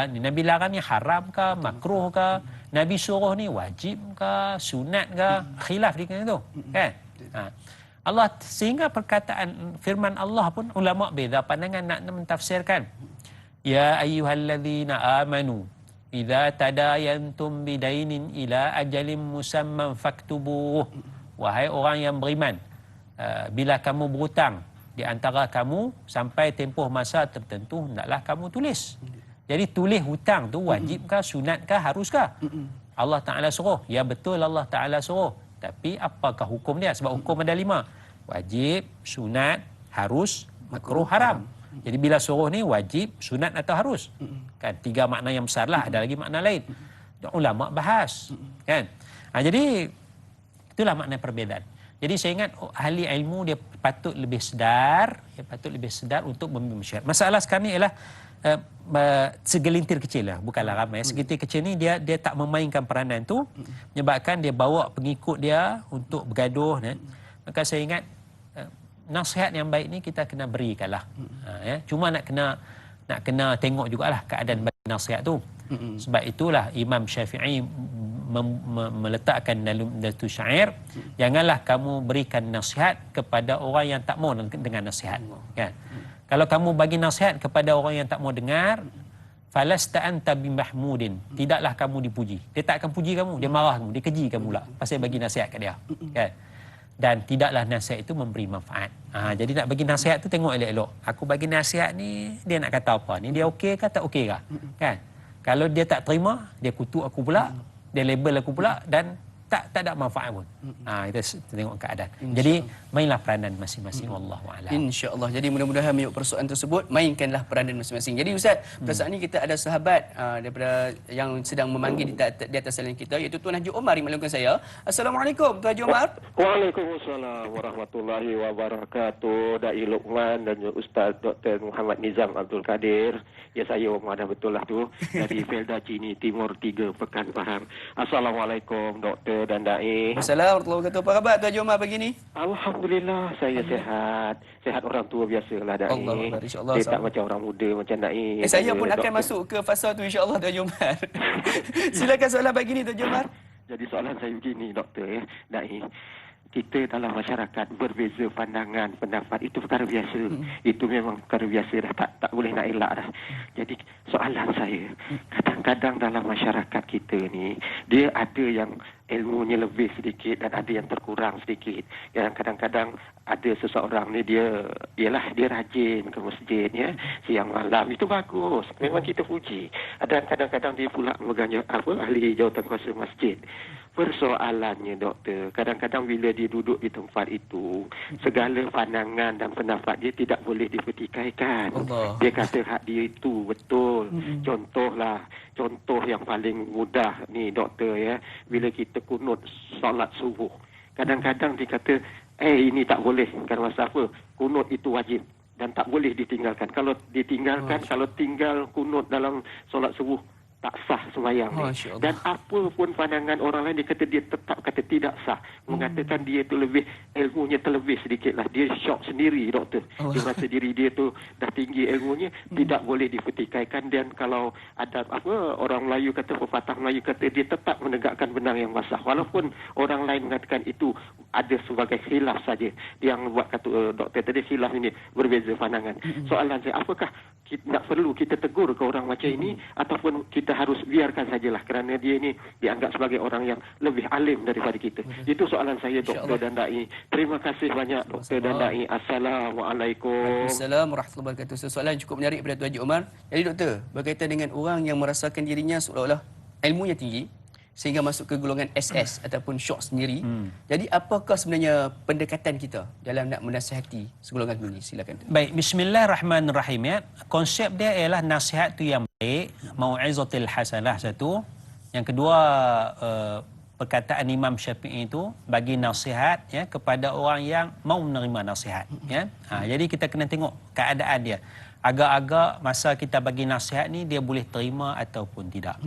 Nabi larang ni haram ke, makruh ke? Nabi suruh ni wajib ke, sunat ke? Khilaf di tu kan? Allah, sehingga perkataan firman Allah pun ulama beza pandangan nak mentafsirkan. Ya ayyuhalladzina amanu idza tadayantum bidainin ila ajalin musamman faktubuh. Wahai orang yang beriman, bila kamu berhutang di antara kamu sampai tempoh masa tertentu, hendaklah kamu tulis. Jadi tulis hutang tu wajibkah, sunatkah, haruskah? Allah Ta'ala suruh. Ya betul Allah Ta'ala suruh. Tapi apakah hukum dia? Sebab hukum ada 5. Wajib, sunat, harus, makruh, haram. Jadi bila suruh ni wajib, sunat atau harus? Kan 3 makna yang besar lah. Ada lagi makna lain. Ulama bahas. Kan? Jadi itulah makna perbezaan. Jadi saya ingat ahli ilmu dia patut lebih sedar, untuk membimbing masyarakat. Masalah sekarang ni ialah segelintir kecil lah, bukanlah ramai. Segelintir kecil ni dia tak memainkan peranan tu, menyebabkan dia bawa pengikut dia untuk bergaduh. Maka saya ingat nasihat yang baik ni kita kena berikanlah. Ya. Cuma nak kena tengok jugalah keadaan bagi nasihat tu. Sebab itulah Imam Syafi'i meletakkan dalam satu syair, janganlah kamu berikan nasihat kepada orang yang tak mau dengan nasihat, kan? Kalau kamu bagi nasihat kepada orang yang tak mau dengar, falasta anta bimahmudin, tidaklah kamu dipuji. Dia tak akan puji kamu, dia marah kamu, dia keji kamu pula pasal bagi nasihat kat dia, kan? Dan tidaklah nasihat itu memberi manfaat. Jadi nak bagi nasihat tu tengok elok-elok. Aku bagi nasihat ni, dia nak kata apa? Ni dia okey ke tak okey ke? Kan? Kalau dia tak terima, dia kutuk aku pula, dia label aku pula, dan tak ada manfaat pun. Kita tengok keadaan. Jadi mainlah peranan masing-masing. Wallahu a'lam. InsyaAllah. Jadi mudah-mudahan mengikut persoalan tersebut, mainkanlah peranan masing-masing. Jadi Ustaz, pada saat ini kita ada sahabat daripada yang sedang memanggil di atas salinan kita, iaitu Tuan Haji Omar yang maklumkan saya. Assalamualaikum Tuan Haji Omar. Waalaikumsalam warahmatullahi wabarakatuh. Da'i Luqman dan Ustaz Dr. Muhammad Nizam Abdul Kadir. Ya, saya Omar, dah betul lah tu. Dari Felda Cini Timur 3 Pekan Pahang. Assalamualaikum Dr. dan Da'i. Assalamualaikum warahmatullahi wabarakatuh. Apa khabar Tuan Haji Omar pagi ni? Alhamdulillah, saya sehat. Sehat orang tua biasalah, Da'i. Allah, insyaAllah. Saya tak macam orang muda macam Da'i. Saya pun akan masuk ke fasa tu insyaAllah Tuan Haji Omar. Silakan soalan pagi ni Tuan Haji Omar. Jadi soalan saya begini Doktor, Da'i. Kita dalam masyarakat berbeza pandangan, pendapat, itu perkara biasa. Itu memang perkara biasa dah, tak boleh nak elak dah. Jadi soalan saya, kadang-kadang dalam masyarakat kita ni, dia ada yang ilmunya lebih sedikit dan ada yang terkurang sedikit. Yang kadang-kadang ada seseorang ni dia rajin ke masjid ya, siang malam, itu bagus. Memang kita puji. Ada kadang-kadang dia pula memegang ahli jawatan kuasa masjid. Persoalannya Doktor, kadang-kadang bila dia duduk di tempat itu, segala pandangan dan pendapat dia tidak boleh dipertikaikan. Dia kata hak dia itu betul. Contoh yang paling mudah ni Doktor ya, bila kita kunut solat subuh. Kadang-kadang dia kata, ini tak boleh. Kerana masa apa? Kunut itu wajib dan tak boleh ditinggalkan. Kalau ditinggalkan, kalau tinggal kunut dalam solat subuh, tak sah sembahyang ni. Dan apa pun pandangan orang lain, dia tetap kata tidak sah. Mengatakan dia tu lebih, ilmunya terlebih sedikit lah. Dia syok sendiri Doktor. Dia rasa diri dia tu dah tinggi ilmunya, tidak boleh dipertikaikan. Dan kalau ada orang Melayu kata, pepatah Melayu kata, dia tetap menegakkan benang yang basah. Walaupun orang lain mengatakan itu ada sebagai khilaf saja. Yang buat kata Doktor tadi, khilaf ini berbeza pandangan. Soalan saya, apakah nak perlu kita tegur ke orang macam ini, ataupun kita harus biarkan sajalah kerana dia ini dianggap sebagai orang yang lebih alim daripada kita? Itu soalan saya Doktor dan Da'i. Terima kasih banyak Doktor dan Da'i. Assalamualaikum. Assalamualaikum warahmatullahi wabarakatuh. Soalan cukup menarik pada Tuan Haji Omar. Jadi Doktor, berkaitan dengan orang yang merasakan dirinya seolah-olah ilmunya tinggi sehingga masuk ke golongan SS ataupun syok sendiri. Jadi apakah sebenarnya pendekatan kita dalam nak menasihati segolongan ini? Silakan. Baik, bismillahirrahmanirrahim ya. Konsep dia ialah nasihat tu yang baik, mau'izatil hasanah satu. Yang kedua, perkataan Imam Syafi'i itu bagi nasihat ya kepada orang yang mau menerima nasihat ya. Jadi kita kena tengok keadaan dia. Agak-agak masa kita bagi nasihat ni dia boleh terima ataupun tidak.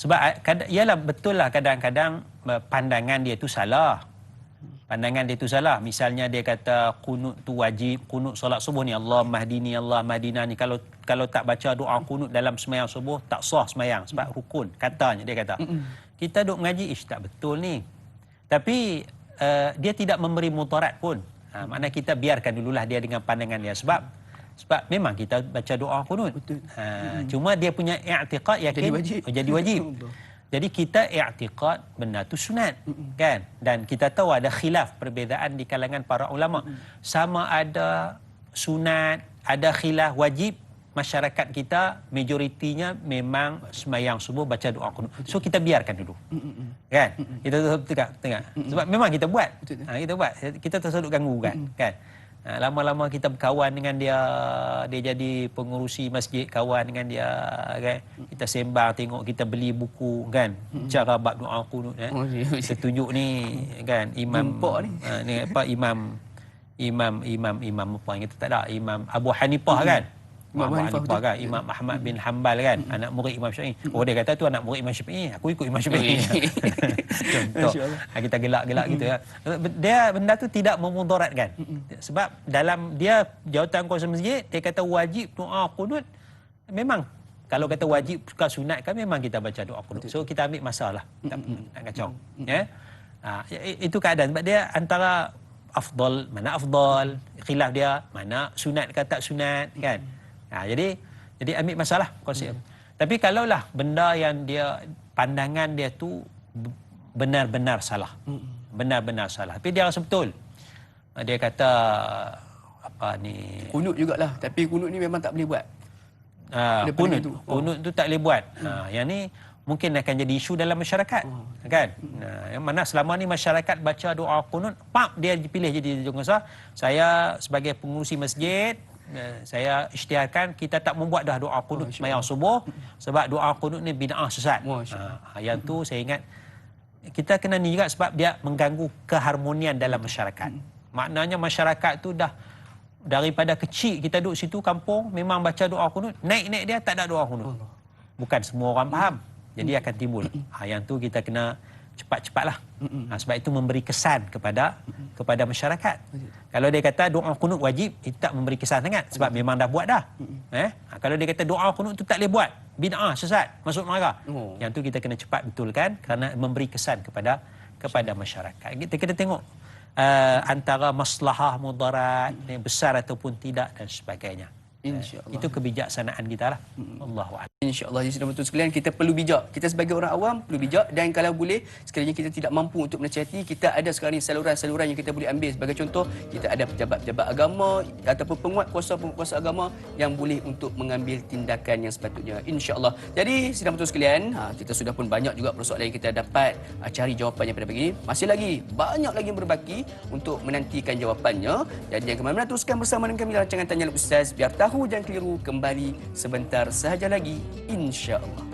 Sebab ialah betul lah kadang-kadang pandangan dia tu salah. Pandangan dia tu salah. Misalnya dia kata kunut tu wajib, kunut solat subuh ni Allah mahdini Allah mahdina ni, kalau tak baca doa kunut dalam sembahyang subuh tak sah sembahyang sebab rukun, katanya dia kata. Kita duk mengaji, tak betul ni. Tapi dia tidak memberi mudarat pun. Maknanya kita biarkan dululah dia dengan pandangan dia. Sebab memang kita baca doa kunut. Cuma dia punya i'tiqad yakin jadi wajib. Jadi kita i'tiqad benda tu sunat, kan? Dan kita tahu ada khilaf, perbezaan di kalangan para ulama. Sama ada sunat, ada khilaf wajib. Masyarakat kita majoritinya memang sembahyang subuh baca doa kunut. So kita biarkan dulu. Kan? Kita tengok. Sebab memang kita buat. Kita buat. Kita tersedut ganggu kan? Lama-lama kita berkawan dengan dia, dia jadi pengurusi masjid, kawan dengan dia kan. Kita sembang, tengok, kita beli buku kan, cara bab doa qunut Oh, ya, kita tunjuk ni kan imam Jumpa ni. ni apa imam apa yang kita tak ada, Imam Abu Hanifah kan. Imam Abu Hanifah Hanifah betul. kan, Imam Ahmad bin Hanbal kan, anak murid Imam Syafi'i. Oh, dia kata tu anak murid Imam Syafi'i, aku ikut Imam Syafi'i. Contoh. Kita gelak-gelak gitu ya. Dia benda tu tidak memudaratkan. Sebab dalam dia jawatan kuasa masjid, dia kata wajib doa qunut. Memang kalau kata wajib ke sunat kan memang kita baca doa qunut. So kita ambil masalah. Tak kacau. Ya. Itu keadaan sebab dia antara afdal, mana afdal, khilaf dia mana sunat ke tak sunat kan. Jadi ambil masalah konsep. Tapi kalaulah benda yang dia pandangan dia tu benar-benar salah. Benar-benar salah. Tapi dia rasa betul. Dia kata apa ni, Kunut jugalah, tapi kunut ni memang tak boleh buat. kunut tu tak boleh buat. Yang ni mungkin akan jadi isu dalam masyarakat, kan? Yang mana selama ni masyarakat baca doa kunut, dia dipilih jadi penguasa. Saya sebagai pengurusi masjid, saya isytiharkan kita tak membuat dah doa kunut sembahyang subuh, sebab doa kunut ni bid'ah sesat. Yang tu saya ingat kita kena ni juga sebab dia mengganggu keharmonian dalam masyarakat. Maknanya masyarakat tu dah daripada kecil kita duduk situ kampung memang baca doa kunut, naik-naik dia tak ada doa kunut. Bukan semua orang faham. Jadi akan timbul. Yang tu kita kena cepat-cepatlah. Sebab itu memberi kesan kepada masyarakat. Kalau dia kata doa kunut wajib, itu tak memberi kesan sangat sebab memang dah buat dah. Kalau dia kata doa kunut tu tak boleh buat, bid'ah sesat, masuk neraka. Yang tu kita kena cepat betulkan kerana memberi kesan kepada masyarakat. Kita kena tengok antara maslahah mudarat besar ataupun tidak dan sebagainya. InsyaAllah. Itu kebijaksanaan kita lah. Allahu a'lam. InsyaAllah, jadi betul sekalian, kita perlu bijak. Kita sebagai orang awam perlu bijak, dan kalau boleh sekiranya kita tidak mampu untuk menasihati, kita ada sekarang ni saluran-saluran yang kita boleh ambil. Sebagai contoh, kita ada pejabat-pejabat agama ataupun penguasa agama yang boleh untuk mengambil tindakan yang sepatutnya, insya-Allah. Jadi sidang betul sekalian, kita sudah pun banyak juga persoalan yang kita dapat cari jawapannya pada pagi ini. Masih lagi banyak lagi yang berbaki untuk menantikan jawapannya. Jadi jangan ke mana-mana, teruskan bersama dengan kami dalam rancangan Tanyalah Ustaz, biar tahu jangan keliru, kembali sebentar sahaja lagi, insya-Allah.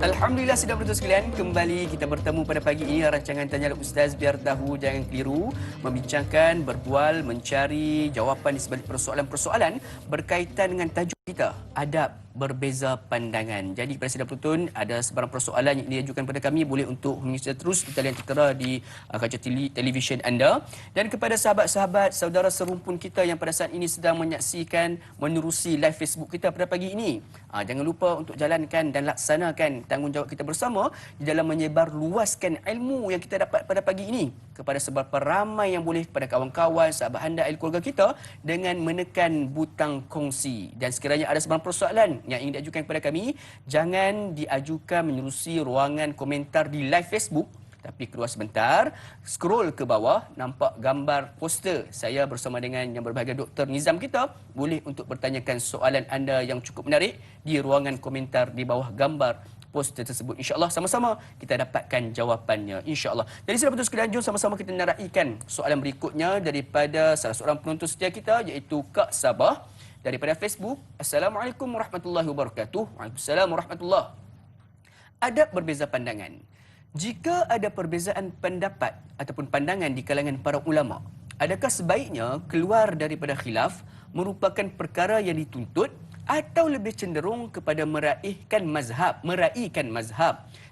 Alhamdulillah, sidang penonton sekalian, kembali kita bertemu pada pagi ini rancangan Tanyalah Ustaz, biar tahu jangan keliru, membincangkan, berbual, mencari jawapan di sebalik persoalan-persoalan berkaitan dengan tajuk kita, adab berbeza pandangan. Jadi pada sidang penonton, ada sebarang persoalan yang diajukan pada kami, boleh untuk mengisi terus di talian tertera di kaca televisyen anda. Dan kepada sahabat-sahabat, saudara serumpun kita yang pada saat ini sedang menyaksikan, menerusi live Facebook kita pada pagi ini, jangan lupa untuk jalankan dan laksanakan tanggungjawab kita bersama di dalam menyebar luaskan ilmu yang kita dapat pada pagi ini kepada seberapa ramai yang boleh, kepada kawan-kawan, sahabat anda, ahli keluarga kita, dengan menekan butang kongsi. Dan sekiranya ada sebarang persoalan yang ingin diajukan kepada kami, jangan diajukan menerusi ruangan komentar di live Facebook, tapi keluar sebentar, scroll ke bawah, nampak gambar poster saya bersama dengan yang berbahagia Dr. Nizam kita, boleh untuk bertanyakan soalan anda yang cukup menarik di ruangan komentar di bawah gambar poster tersebut. InsyaAllah sama-sama kita dapatkan jawapannya, insyaAllah. Jadi sila betul sekalian, jom sama-sama kita naraikan soalan berikutnya daripada salah seorang penonton setia kita, iaitu Kak Sabah daripada Facebook. Assalamualaikum warahmatullahi wabarakatuh. Waalaikumsalam warahmatullahi. Adab berbeza pandangan. Jika ada perbezaan pendapat ataupun pandangan di kalangan para ulama, adakah sebaiknya keluar daripada khilaf merupakan perkara yang dituntut, atau lebih cenderung kepada meraihkan mazhab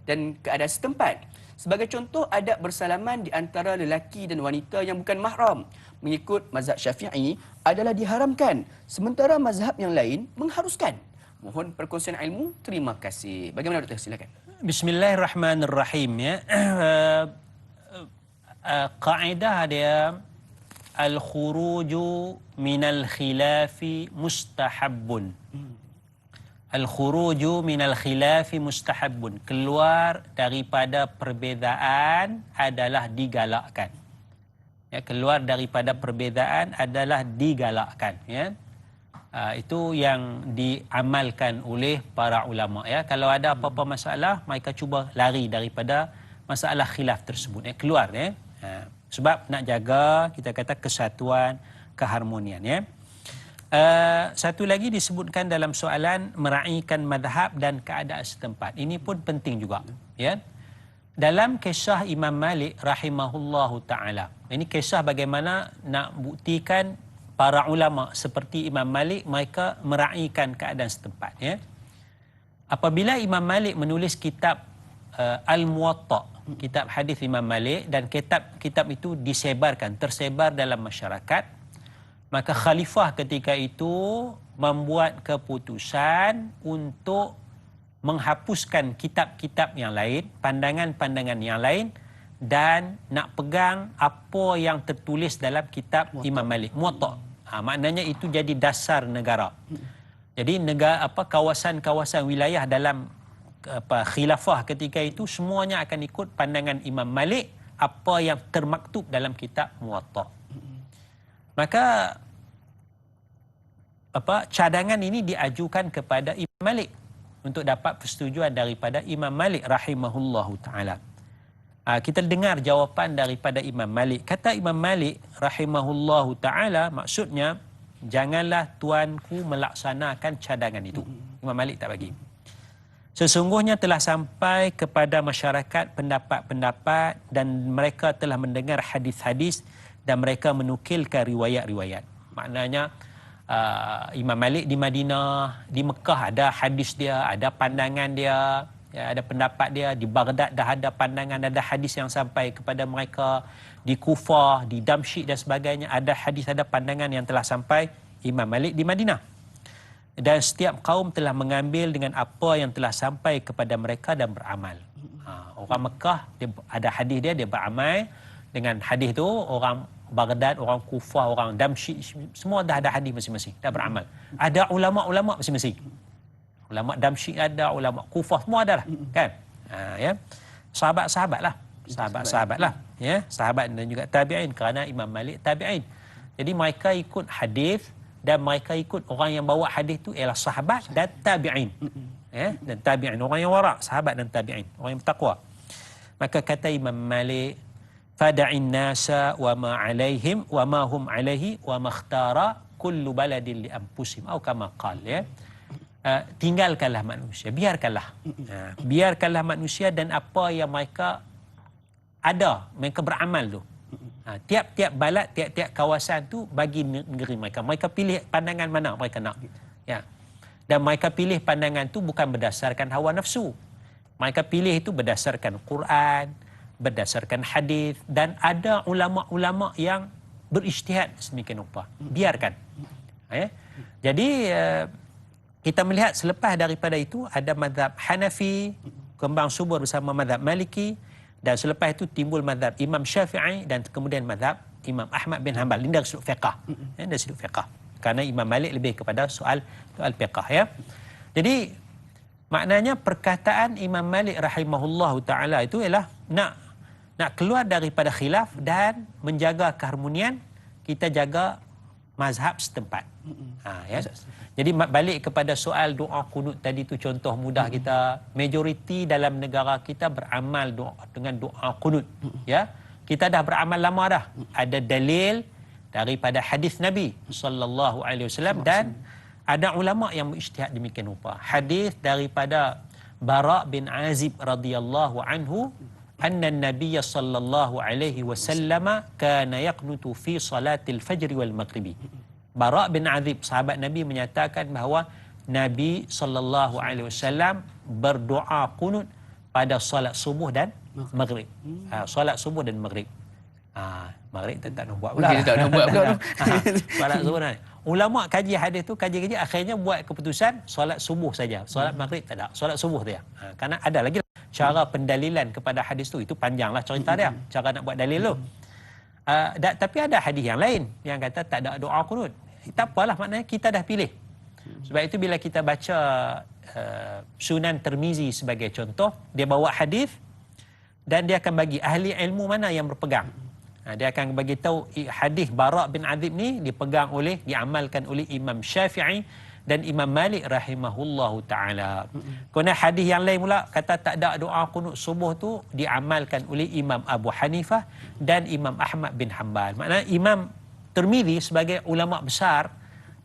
dan keadaan setempat? Sebagai contoh, adab bersalaman di antara lelaki dan wanita yang bukan mahram mengikut mazhab Syafi'i adalah diharamkan, sementara mazhab yang lain mengharuskan. Mohon perkongsian ilmu. Terima kasih. Bagaimana Doktor? Silakan. Bismillahirrahmanirrahim. kaedah dia al-khuruju minal khilafi mustahabbun. Al-khuruju minal khilafi mustahabbun. Keluar daripada perbezaan adalah digalakkan. Ya, keluar daripada perbezaan adalah digalakkan. Ya. Itu yang diamalkan oleh para ulama. Ya. Kalau ada apa-apa masalah, mereka cuba lari daripada masalah khilaf tersebut. Ya. Keluar. Ya. Sebab nak jaga, kita kata, kesatuan, keharmonian. Ya. Satu lagi disebutkan dalam soalan meraihkan madhab dan keadaan setempat. Ini pun penting juga. Ya. Dalam kisah Imam Malik rahimahullahu ta'ala. Ini kisah bagaimana nak buktikan para ulama seperti Imam Malik, mereka meraihkan keadaan setempat. Ya. Apabila Imam Malik menulis kitab Al-Muwatta, kitab hadis Imam Malik, dan kitab itu tersebar dalam masyarakat, maka khalifah ketika itu membuat keputusan untuk menghapuskan kitab-kitab yang lain, pandangan-pandangan yang lain, dan nak pegang apa yang tertulis dalam kitab Imam Malik, Muwatta. Maknanya itu jadi dasar negara. Jadi kawasan-kawasan wilayah dalam khilafah ketika itu semuanya akan ikut pandangan Imam Malik, apa yang termaktub dalam kitab Muwatta. Maka cadangan ini diajukan kepada Imam Malik untuk dapat persetujuan daripada Imam Malik rahimahullahu ta'ala. Kita dengar jawapan daripada Imam Malik. Kata Imam Malik rahimahullahu ta'ala, maksudnya, janganlah tuanku melaksanakan cadangan itu. Imam Malik tak bagi. Sesungguhnya telah sampai kepada masyarakat pendapat-pendapat dan mereka telah mendengar hadis-hadis dan mereka menukilkan riwayat-riwayat. Maknanya Imam Malik di Madinah, di Mekah ada hadis dia, ada pandangan dia, ya, ada pendapat dia. Di Baghdad dah ada pandangan, ada hadis yang sampai kepada mereka. Di Kufah, di Damsyik dan sebagainya ada hadis, ada pandangan yang telah sampai Imam Malik di Madinah. Dan setiap kaum telah mengambil dengan apa yang telah sampai kepada mereka dan beramal. Orang Mekah dia ada hadis dia beramal dengan hadis tu. Orang Baghdad, orang Kufah, orang Damsyik, semua dah ada hadis masing-masing, dah beramal. Ada ulama-ulama masing-masing. Ulama Damsyik ada, ulama Kufah semua ada lah, kan? Ya. Sahabat-sahabat lah. Sahabat-sahabat lah. Ya. Sahabat dan juga tabi'in, kerana Imam Malik tabi'in. Jadi mereka ikut hadis dan mereka ikut orang yang bawa hadis tu ialah sahabat dan tabi'in. Ya. Dan tabi'in, orang yang wara', sahabat dan tabi'in, orang yang bertakwa. Maka kata Imam Malik, fada'in nasa wa ma alaihim wa ma hum alaihi wa makhtara kullu baladin li anfusihim atau kama qala, ya. Tinggalkanlah manusia, biarkanlah manusia dan apa yang mereka ada, mereka beramal tu. Tiap-tiap balad, tiap-tiap kawasan tu bagi negeri mereka. Mereka pilih pandangan mana mereka nak. Ya. Dan mereka pilih pandangan tu bukan berdasarkan hawa nafsu. Mereka pilih itu berdasarkan Quran, berdasarkan hadis, dan ada ulama-ulama yang berijtihad sedemikian rupa. Biarkan. Jadi kita melihat selepas daripada itu ada mazhab Hanafi kembang subur bersama mazhab Maliki, dan selepas itu timbul mazhab Imam Syafi'i dan kemudian mazhab Imam Ahmad bin Hanbal. Ini dari sudut fiqh. Dari sudut fiqh. Kerana Imam Malik lebih kepada soal fiqh, ya. Jadi maknanya perkataan Imam Malik rahimahullahu taala itu ialah nak keluar daripada khilaf dan menjaga keharmonian, kita jaga mazhab setempat. Ya. Jadi balik kepada soal doa kunut tadi tu, contoh mudah kita, majoriti dalam negara kita beramal dengan doa kunut. Ya. Kita dah beramal lama dah. Ada dalil daripada hadis Nabi sallallahu alaihi wasallam dan ada ulama yang berijtihad demikian rupa. Hadis daripada Bara bin Azib radhiyallahu anhu, anna an-nabiy sallallahu alaihi wasallam kana yaqnutu fi salatil fajr wal maghribi. Bara bin Azib, sahabat Nabi, menyatakan bahawa Nabi sallallahu alaihi wasallam berdoa qunut pada solat subuh dan maghrib. Solat subuh dan maghrib. Maghrib tak nak buat pula. Kita tak nak buat pula. Solat subuh dan ulama kaji hadis tu, kaji akhirnya buat keputusan solat subuh saja. Solat maghrib tak ada. Solat subuh saja. Kerana ada lagi cara pendalilan kepada hadis itu panjanglah cerita dia, cara nak buat dalil tu. Tapi ada hadis yang lain yang kata tak ada doa kunut. Tak apalah, maknanya kita dah pilih. Sebab itu bila kita baca Sunan Tirmizi sebagai contoh, dia bawa hadis dan dia akan bagi ahli ilmu mana yang berpegang. Dia akan bagi tahu hadis Bara' bin Azib ni diamalkan oleh Imam Syafi'i dan Imam Malik rahimahullahu taala. Kerana hadis yang lain pula kata tak ada doa qunut subuh tu diamalkan oleh Imam Abu Hanifah dan Imam Ahmad bin Hanbal. Maknanya Imam Tirmizi sebagai ulama besar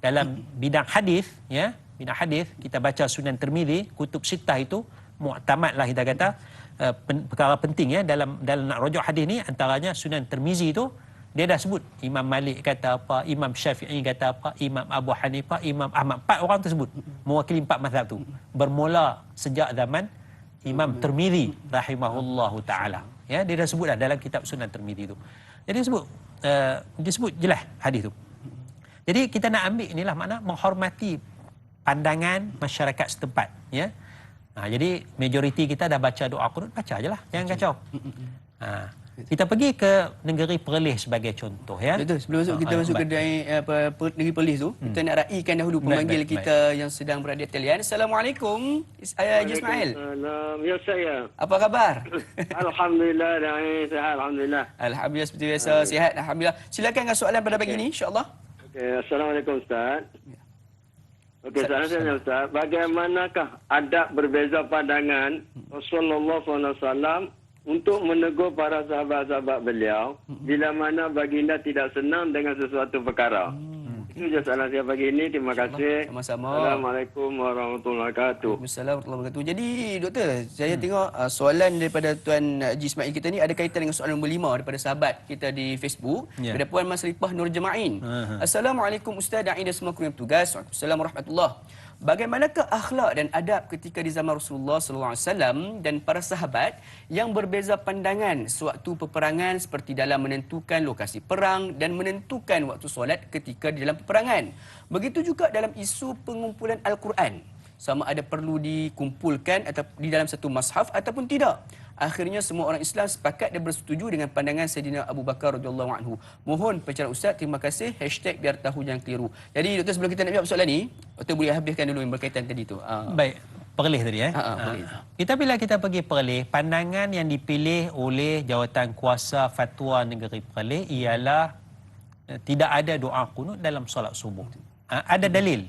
dalam bidang hadis, ya, bidang hadis, kita baca Sunan Tirmizi, kutub sittah itu mu'tamadlah kita kata. Perkara penting ya dalam nak rujuk hadis ni, antaranya Sunan Tirmizi tu dia dah sebut Imam Malik kata apa, Imam Syafi'i kata apa, Imam Abu Hanifah, Imam Ahmad, 4 orang tersebut mewakili 4 mazhab tu, bermula sejak zaman Imam Tirmizi rahimahullahu taala. Ya, dia dah sebut dah dalam kitab Sunan Tirmizi tu. Jadi disebut jelas hadis tu. Jadi kita nak ambil inilah makna menghormati pandangan masyarakat setempat, ya. Jadi majoriti kita dah baca doa qunut, baca ajalah, jangan kacau. Kita pergi ke negeri Perlis sebagai contoh, ya. Betul. Sebelum kita masuk ke negeri Perlis tu, kita nak raikan dahulu pemanggil kita yang sedang berada di talian. Assalamualaikum, Haji Ismail. Ya, saya. Apa khabar? Alhamdulillah, sihat, alhamdulillah. Alhamdulillah seperti biasa, sihat, alhamdulillah. Silakan dengan soalan pada pagi ini, insya-Allah. Okay, Assalamualaikum Ustaz. Okey, soalan saya Ustaz, bagaimanakah adab berbeza pandangan Rasulullah SAW untuk menegur para sahabat-sahabat beliau bila mana baginda tidak senang dengan sesuatu perkara? Itu je soalan saya pagi ini. Terima kasih. Sama-sama. Assalamualaikum warahmatullahi wabarakatuh. Waalaikumsalam warahmatullahi wabarakatuh. Jadi doktor, saya tengok soalan daripada Tuan Haji Ismail kita ni ada kaitan dengan soalan nombor 5 daripada sahabat kita di Facebook, daripada Puan Masrifah Nur Jema'in. Assalamualaikum Ustaz dan semua kru yang bertugas. Waalaikumsalam warahmatullahi. Bagaimanakah akhlak dan adab ketika di zaman Rasulullah SAW dan para sahabat yang berbeza pandangan sewaktu peperangan seperti dalam menentukan lokasi perang dan menentukan waktu solat ketika di dalam peperangan. Begitu juga dalam isu pengumpulan Al-Quran. Sama ada perlu dikumpulkan atau di dalam satu mushaf ataupun tidak. Akhirnya semua orang Islam sepakat dan bersetuju dengan pandangan Sayyidina Abu Bakar radhiyallahu anhu. Mohon pencerahan Ustaz, terima kasih. #biar tahu jangan keliru. Jadi doktor, sebelum kita nak jawab soalan ni, doktor boleh habiskan dulu yang berkaitan tadi tu. Baik, Perlis tadi bila kita pergi Perlis, pandangan yang dipilih oleh jawatan kuasa fatwa negeri Perlis ialah tidak ada doa qunut dalam solat subuh. Ada dalil,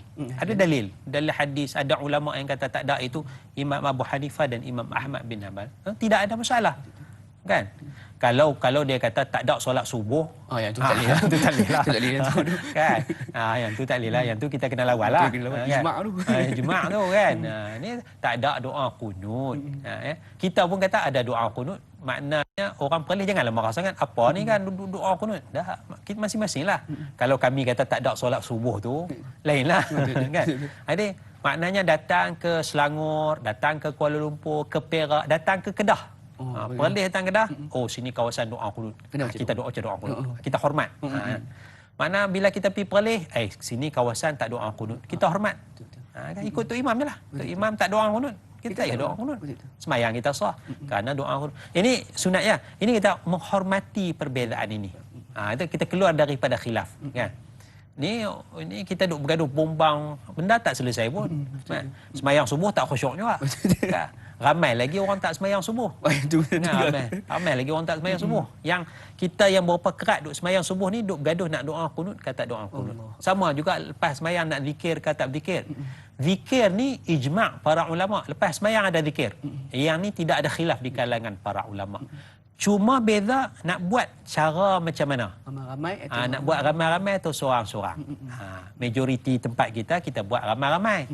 dalil hadis, ada ulama yang kata tak ada, itu Imam Abu Hanifah dan Imam Ahmad bin Hanbal. Tidak ada masalah, kan? Kalau dia kata tak ada solat subuh, yang tu tak boleh. Itu tak boleh lah. Kan? Yang tu tak boleh lah. Yang tu kita kena lawan lah. Ijma' tu. Ijma' tu kan. Ni tak ada doa qunut. Kita pun kata ada doa qunut. Maknanya orang Perlis janganlah marah sangat. Apa ni kan doa qunut? Dah, kita masing-masing lah. Kalau kami kata tak ada solat subuh tu, lain lah. Kan? Jadi maknanya datang ke Selangor, datang ke Kuala Lumpur, ke Perak, datang ke Kedah. Perlis datang Kedah, sini kawasan doa qunut. Kita doa qunut. Kita hormat. Mana bila kita pergi Perlis, sini kawasan tak doa qunut. Kita hormat. Kan ikut tu imam je lah. Tu imam tak doa qunut, kita ya doa qunut. Semayang kita sah kerana doa qunut. Ini sunat ya. Ini kita menghormati perbezaan ini. Itu kita keluar daripada khilaf, kan? Ni kita duk bergaduh bombang, benda tak selesai pun. Semayang subuh tak khusyuk juga. Ramai lagi orang tak semayang subuh. Ramai lagi orang tak semayang subuh. Yang kita yang berapa kerat duk semayang subuh ni duk bergaduh nak doa qunut kata doa qunut. Sama juga lepas semayang nak zikir kata berzikir. Zikir ni ijma' para ulama. Lepas semayang ada zikir. Yang ni tidak ada khilaf di kalangan para ulama. Cuma beza nak buat cara macam mana. Ramai-ramai atau nak buat ramai-ramai atau seorang-seorang. Majoriti tempat kita buat ramai-ramai.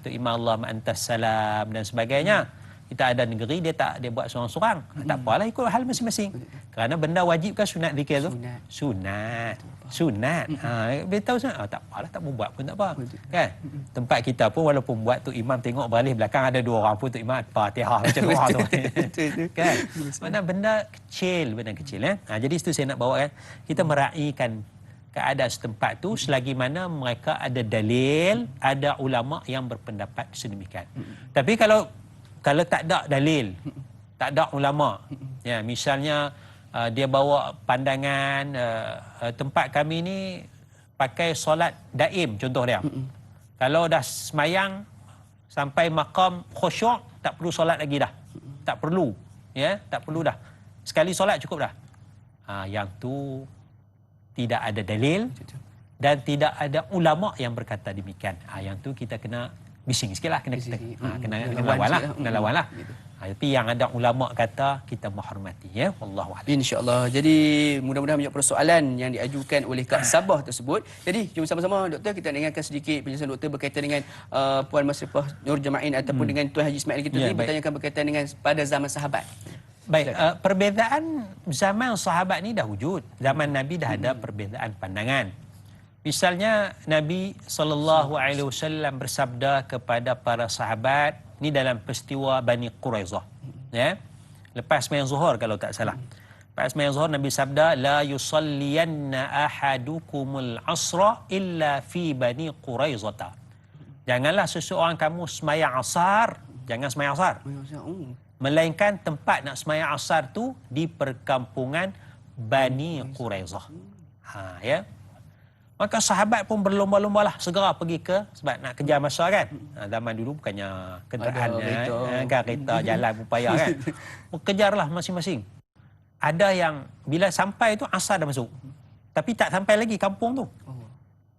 Tu Imam Allah ma'antas salam dan sebagainya. Kita ada negeri dia buat seorang-seorang. Tak apalah, ikut hal masing-masing. Kerana benda wajib kan sunat zikir tu? Sunat. Dia tahu sunat. Tak apalah, tak mau buat pun tak apa. Kan? Tempat kita pun walaupun buat tu imam tengok beralih belakang ada 2 orang pun tu imam Fatihah macam doa tu. Kan? Mana benda kecil. Jadi itu saya nak bawa kan. Kita meraihkan keadaan setempat tu selagi mana mereka ada dalil, ada ulama yang berpendapat sedemikian. Tapi kalau kalau tak ada dalil, tak ada ulama, ya, misalnya dia bawa pandangan tempat kami ni pakai solat daim contoh dia. Kalau dah semayang sampai maqam khusyuk, tak perlu solat lagi dah. Tak perlu, ya, tak perlu dah. Sekali solat cukup dah. Yang tu tidak ada dalil dan tidak ada ulama yang berkata demikian. Yang tu kita kena bising sikitlah, kena lawan lah. Tapi yang ada ulama kata kita menghormati, ya, wallahu a'lam. InsyaAllah. Jadi mudah-mudahan banyak persoalan yang diajukan oleh Kak Sabah tersebut. Jadi jom sama-sama doktor kita dengarkan sedikit penjelasan doktor berkaitan dengan Puan Masrifah Nur Jama'in ataupun dengan Tuan Haji Ismail kita ni bertanyakan berkaitan dengan pada zaman sahabat. Baik, perbezaan zaman sahabat ni dah wujud. Zaman Nabi dah ada perbezaan pandangan. Misalnya Nabi SAW bersabda kepada para sahabat ni dalam peristiwa Bani Quraizah, ya. Lepas sembahyang Zuhur kalau tak salah. Lepas sembahyang Zuhur Nabi sabda la yusalliyanna ahadukumul asra illa fi Bani Quraizah. Janganlah seseorang kamu sembahyang asar, jangan sembahyang asar. Melainkan tempat nak sembahyang asar tu di perkampungan Bani Quraizah. Ya. Maka sahabat pun berlomba-lomba lah segera pergi ke, sebab nak kejar masa kan. Zaman dulu bukannya kenderaan, kereta jalan pun payah kan. Kejarlah masing-masing. Ada yang bila sampai tu asar dah masuk. Tapi tak sampai lagi kampung tu.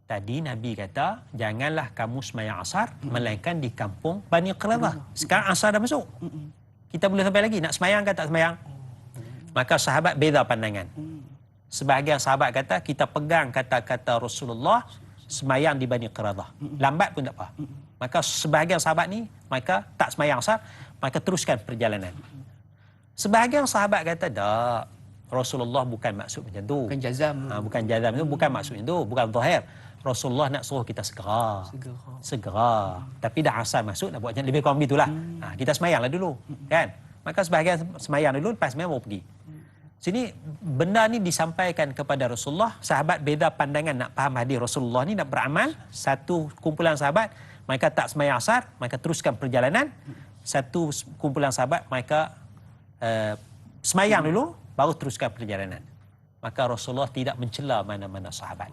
Tadi Nabi kata, janganlah kamu sembahyang asar melainkan di kampung Bani Quraizah. Sekarang asar dah masuk. Kita boleh sampai lagi, nak sembahyang ke tak sembahyang? Maka sahabat beza pandangan. Sebahagian sahabat kata kita pegang kata-kata Rasulullah semayang di Bani Quraizah. Lambat pun tak apa. Maka sebahagian sahabat ni mereka tak semayang asar, mereka teruskan perjalanan. Sebahagian sahabat kata tak, Rasulullah bukan maksud macam tu. Bukan jazam. Bukan jazam itu, bukan maksud itu, bukan zahir. Rasulullah nak suruh kita segera. Tapi dah asar masuk, nak buat macam lebih kurang begitulah. Kita semayanglah dulu, kan? Maka sebahagian semayang dulu, lepas semayang baru pergi. Sini benda ni disampaikan kepada Rasulullah. Sahabat beza pandangan nak faham hadis Rasulullah ni, nak beramal. Satu kumpulan sahabat mereka tak sembahyang asar, mereka teruskan perjalanan. Satu kumpulan sahabat mereka sembahyang dulu baru teruskan perjalanan. Maka Rasulullah tidak mencela mana-mana sahabat.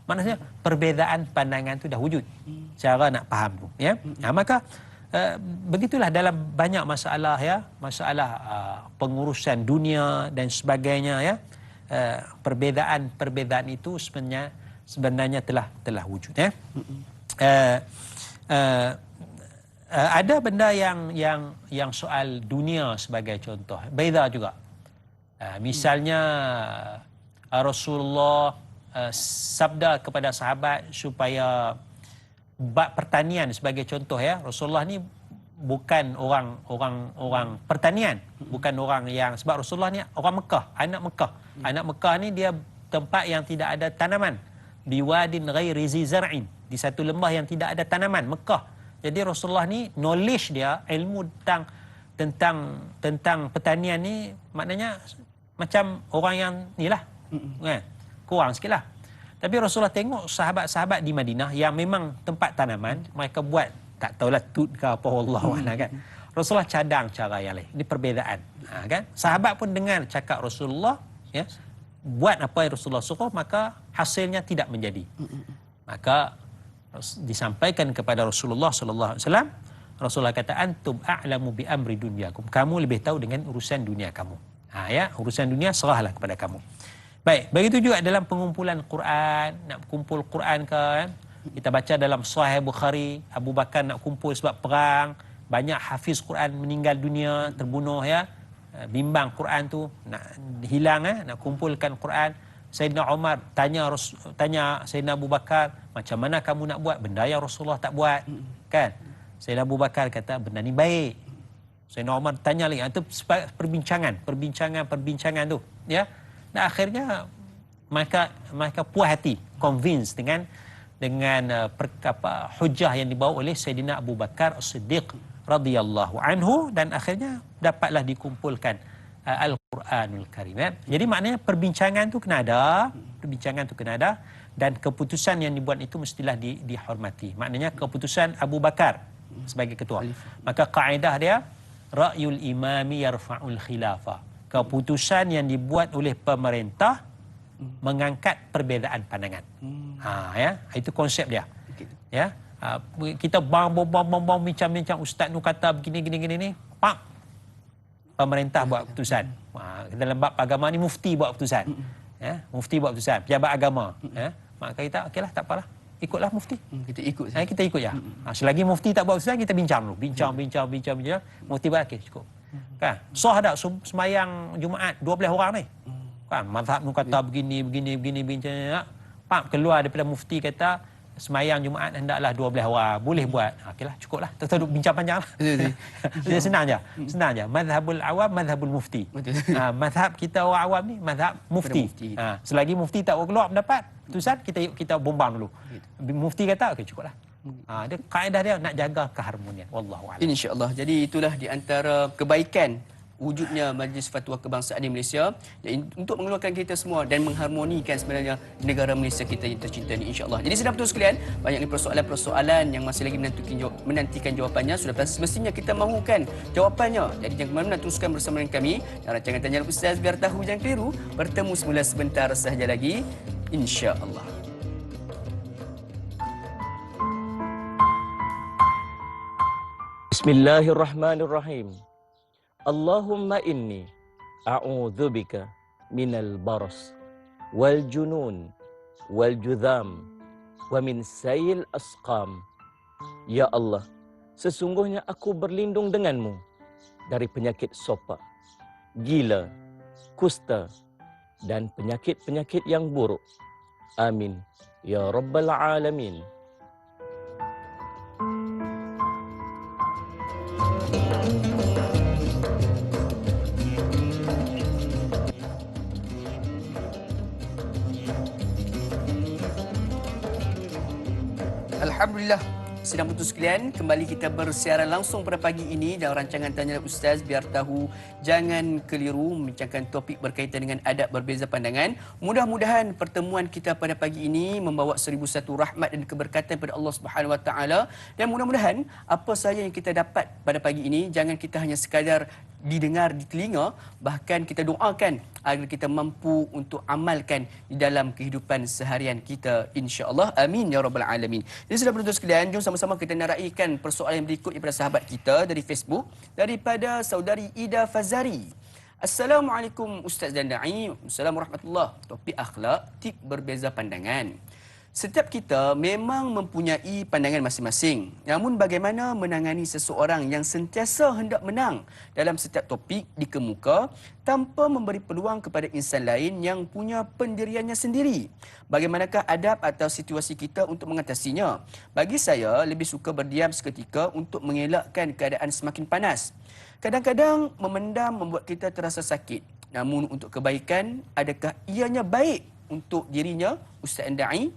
Maksudnya perbezaan pandangan tu dah wujud. Cara nak faham tu, ya. Maka begitulah dalam banyak masalah, ya, masalah pengurusan dunia dan sebagainya, ya. Perbezaan itu sebenarnya telah wujud, ya. Ada benda yang soal dunia sebagai contoh, beza juga. Misalnya Rasulullah sabda kepada sahabat supaya bab pertanian sebagai contoh, ya. Rasulullah ni bukan orang pertanian, bukan orang yang, sebab Rasulullah ni orang Mekah, anak Mekah. Anak Mekah ni dia tempat yang tidak ada tanaman. Biwadin ghairi zi zar'in, di satu lembah yang tidak ada tanaman, Mekah. Jadi Rasulullah ni knowledge dia, ilmu tentang pertanian ni maknanya macam orang yang nilah, kan? Kurang sikitlah. Tapi Rasulullah tengok sahabat-sahabat di Madinah yang memang tempat tanaman, mereka buat tak tahulah tut ke apa, wallahu a'lam, kan. Rasulullah cadang cara yang lain. Ini perbezaan, kan. Sahabat pun dengar cakap Rasulullah, ya, buat apa yang Rasulullah suruh, maka hasilnya tidak menjadi. Maka disampaikan kepada Rasulullah sallallahu alaihi wasallam, Rasulullah kata antum a'lamu bi amri dunyakum. Kamu lebih tahu dengan urusan dunia kamu. Ya, urusan dunia serahlah kepada kamu. Baik, begitu juga dalam pengumpulan Quran, nak kumpul Quran kan. Kita baca dalam Sahih Bukhari, Abu Bakar nak kumpul sebab perang, banyak hafiz Quran meninggal dunia, terbunuh, ya. Bimbang Quran tu nak hilang, nak kumpulkan Quran. Sayyidina Umar tanya Sayyidina Abu Bakar, macam mana kamu nak buat benda yang Rasulullah tak buat, kan? Sayyidina Abu Bakar kata benda ni baik. Sayyidina Umar tanya lagi, itu perbincangan tu, ya. Dan akhirnya mereka puas hati, convince dengan hujah yang dibawa oleh Sayyidina Abu Bakar As-Siddiq radhiyallahu anhu, dan akhirnya dapatlah dikumpulkan Al-Quranul Karim. Jadi maknanya perbincangan tu kena ada, dan keputusan yang dibuat itu mestilah dihormati. Maknanya keputusan Abu Bakar sebagai ketua. Maka kaedah dia, ra'yul imami yarfa'ul khilafah. Keputusan yang dibuat oleh pemerintah mengangkat perbezaan pandangan. Ya, itu konsep dia. Ya. Kita bang bincang-bincang ustaz nu kata begini ni, pak pemerintah buat keputusan. Dalam bab agama ni mufti buat keputusan. Ya, mufti buat keputusan, pejabat agama. Ya, maka kita okeylah, tak apalah. Ikutlah mufti. Kita ikut. Kita ikut je. Selagi mufti tak buat keputusan, kita bincang dulu. Bincang. Mufti buat okey, cukup. Kan? Sah tak sembahyang Jumaat 12 orang ni? Kan? Mazhab nu kata begini, bincang. Pak keluar daripada mufti kata semayang Jumaat hendaklah 12 orang. Boleh buat. Okeylah, cukuplah. Tak duduk bincang panjang lah. Dia senang je. Mazhabul awam, mazhabul mufti. Mazhab kita orang awam ni, mazhab mufti. Selagi mufti tak keluar pendapat, keputusan, kita bombang dulu. Mufti kata, okey, cukuplah. Dia kaedah dia nak jaga keharmonian. Wallahu a'lam. InsyaAllah. Jadi itulah di antara kebaikan wujudnya Majlis Fatwa Kebangsaan di Malaysia untuk mengeluarkan kita semua dan mengharmonikan sebenarnya negara Malaysia kita yang tercinta ini, insya-Allah. Jadi sedang betul sekalian, banyak persoalan-persoalan yang masih lagi menantikan jawapannya. Sudah semestinya kita mahukan jawapannya. Jadi jangan ke mana-mana, teruskan bersama dengan kami dalam rancangan Tanya Ustaz biar tahu jangan keliru. Bertemu semula sebentar sahaja lagi, insya-Allah. Bismillahirrahmanirrahim. Allahumma inni a'udzubika minal baras wal junun wal judham wa min sayil asqam. Ya Allah, sesungguhnya aku berlindung denganmu dari penyakit sopak, gila, kusta dan penyakit-penyakit yang buruk. Amin ya rabbal alamin. Alhamdulillah, sedang betul sekalian, kembali kita bersiaran langsung pada pagi ini dalam rancangan Tanya Ustaz biar tahu jangan keliru, membincangkan topik berkaitan dengan adab berbeza pandangan. Mudah-mudahan pertemuan kita pada pagi ini membawa 1001 rahmat dan keberkatan pada Allah Subhanahu Wa Taala, dan mudah-mudahan apa sahaja yang kita dapat pada pagi ini jangan kita hanya sekadar didengar di telinga, bahkan kita doakan agar kita mampu untuk amalkan di dalam kehidupan seharian kita, insya-Allah. Amin ya rabbal alamin. Jadi sudah betul sekalian, jom sama-sama kita naraikan persoalan yang berikut daripada sahabat kita dari Facebook, daripada saudari Ida Fazari. Assalamualaikum Ustaz dan Da'i. Assalamualaikum warahmatullahi. Topik akhlak, tip berbeza pandangan. Setiap kita memang mempunyai pandangan masing-masing. Namun bagaimana menangani seseorang yang sentiasa hendak menang dalam setiap topik dikemuka tanpa memberi peluang kepada insan lain yang punya pendiriannya sendiri? Bagaimanakah adab atau situasi kita untuk mengatasinya? Bagi saya, lebih suka berdiam seketika untuk mengelakkan keadaan semakin panas. Kadang-kadang memendam membuat kita terasa sakit. Namun untuk kebaikan, adakah ianya baik untuk dirinya? Ustaz Da'i.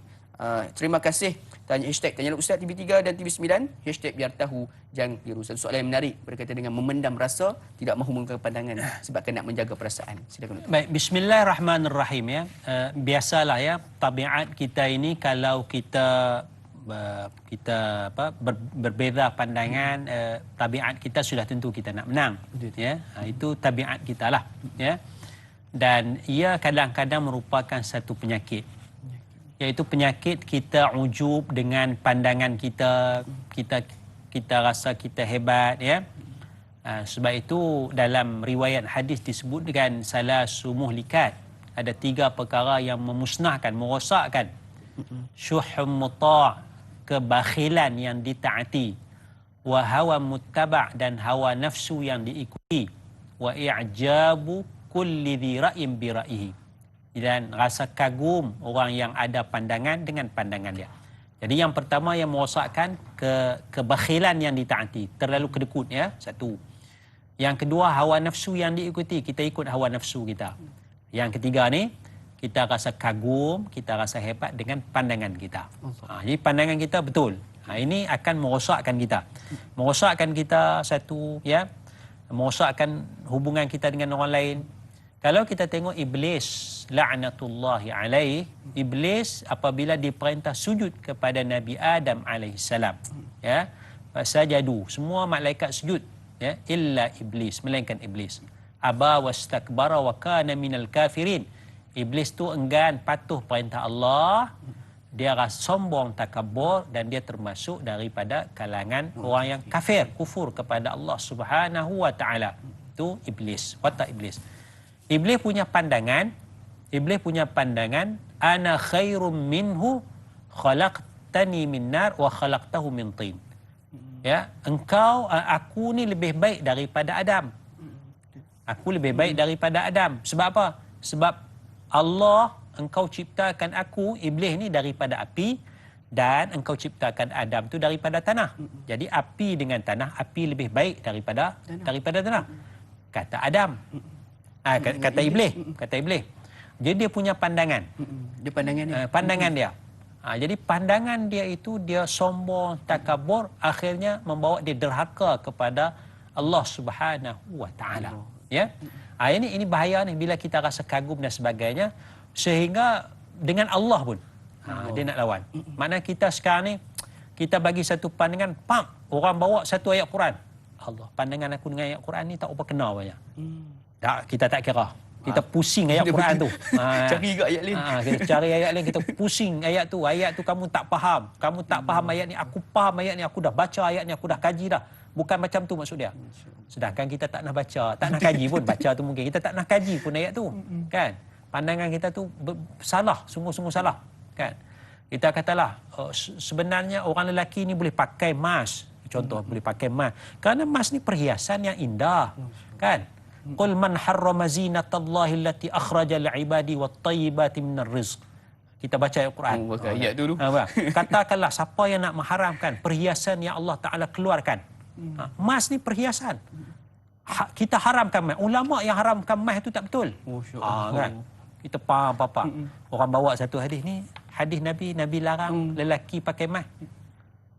Terima kasih. Tanya hashtag Tanya Ustaz TV3 dan TV9, hashtag biar tahu jangan keliru. Satu soalan yang menarik berkaitan dengan memendam rasa, tidak mahu mengungkapkan pandangan sebabkan nak menjaga perasaan. Silakan. Baik, bismillahirrahmanirrahim ya. Biasalah ya, tabiat kita ini kalau kita berbeza pandangan, tabiat kita sudah tentu kita nak menang. Ya. Itu tabiat kita lah ya. Dan ia kadang-kadang merupakan satu penyakit, iaitu penyakit kita ujub dengan pandangan kita, kita rasa kita hebat ya. Sebab itu dalam riwayat hadis disebut dengan salasu muhlikat, ada 3 perkara yang memusnahkan, merosakkan. Syuhum muta', kebakhilan yang ditaati, wa hawa muttaba', dan hawa nafsu yang diikuti, wa i'jabu kulli dhi ra'in bi ra'yihi, dan rasa kagum orang yang ada pandangan dengan pandangan dia. Jadi yang pertama yang merosakkan kebakhilan yang ditaati, terlalu kedekut ya, satu. Yang kedua, hawa nafsu yang diikuti, kita ikut hawa nafsu kita. Yang ketiga ni, kita rasa kagum, kita rasa hebat dengan pandangan kita. Jadi pandangan kita betul. Ini akan merosakkan kita. Merosakkan kita satu ya, merosakkan hubungan kita dengan orang lain. Kalau kita tengok Iblis, la'natullahi alaih, Iblis apabila diperintah sujud kepada Nabi Adam alaihissalam, ya, fasajadu, semua malaikat sujud ya, illa iblis, melainkan iblis. Aba wastakbara wa kana minal kafirin. Iblis tu enggan patuh perintah Allah, dia rasa sombong, takabur, dan dia termasuk daripada kalangan orang yang kafir, kufur kepada Allah Subhanahu wa taala. Itu iblis, watak iblis. Iblis punya pandangan, ana khairum minhu khalaqtani min nar wa khalaqtahu min tin. Ya, aku ni lebih baik daripada Adam. Aku lebih baik daripada Adam. Sebab apa? Sebab Allah, engkau ciptakan aku, iblis ni, daripada api, dan engkau ciptakan Adam tu daripada tanah. Jadi api dengan tanah, api lebih baik daripada tanah. Kata Adam. Kata iblis. Jadi dia punya pandangan. Dia Pandangan dia. Jadi pandangan dia itu, dia sombong, takabur, akhirnya membawa dia derhaka kepada Allah Subhanahu wa taala. Ya. Ini bahaya ni bila kita rasa kagum dan sebagainya, sehingga dengan Allah pun dia nak lawan. Mana kita sekarang ni, kita bagi satu pandangan, orang bawa satu ayat Quran. Allah, pandangan aku dengan ayat Quran ni tak apa kena banyak. Kita tak kira. Kita pusing ayat Quran tu. Cari juga ayat lain. Kita cari ayat lain, kita pusing ayat tu. Ayat tu kamu tak faham. Kamu tak faham ayat ni. Aku faham ayat ni. Aku dah baca ayat ni. Aku dah kaji dah. Bukan macam tu maksud dia. Sedangkan kita tak nak baca. Tak nak kaji pun. Baca tu mungkin. Kita tak nak kaji pun ayat tu. Kan? Pandangan kita tu salah. Sungguh-sungguh salah. Kan? Kita katalah, sebenarnya orang lelaki ni boleh pakai emas. Contoh, boleh pakai emas. Kerana emas ni perhiasan yang indah. Kan? Qul man harrama zinatallahi allati akhraja li'ibadi wat-tayyibati minar rizq. Kita baca ayat Quran. Ayat tu. Katakanlah siapa yang nak mengharamkan perhiasan yang Allah Taala keluarkan. Emas ni perhiasan. Kita haramkan emas. Ulama yang haramkan emas itu tak betul. Kan? Kita faham apa-apa. Orang bawa satu hadis ni, hadis Nabi larang lelaki pakai emas.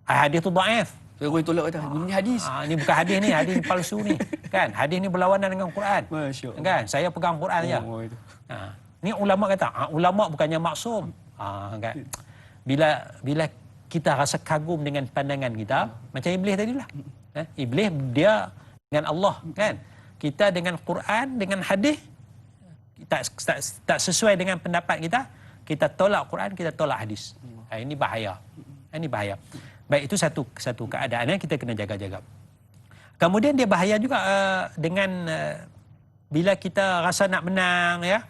Hadis tu dhaif. Orang tolak kata, ini hadis. Ini bukan hadis ni, hadis palsu ni. Kan? Hadis ni berlawanan dengan Quran. Masya-Allah. Kan? Saya pegang Quran saja. Ni ulama kata, ulama bukannya maksum. Kan? Bila kita rasa kagum dengan pandangan kita, macam iblis tadilah. Iblis dia dengan Allah, kan? Kita dengan Quran, dengan hadis tak sesuai dengan pendapat kita tolak Quran, kita tolak hadis. Ini bahaya. Ini bahaya. Baik, itu satu keadaan yang kita kena jaga-jaga. Kemudian dia bahaya juga dengan bila kita rasa nak menang, ya.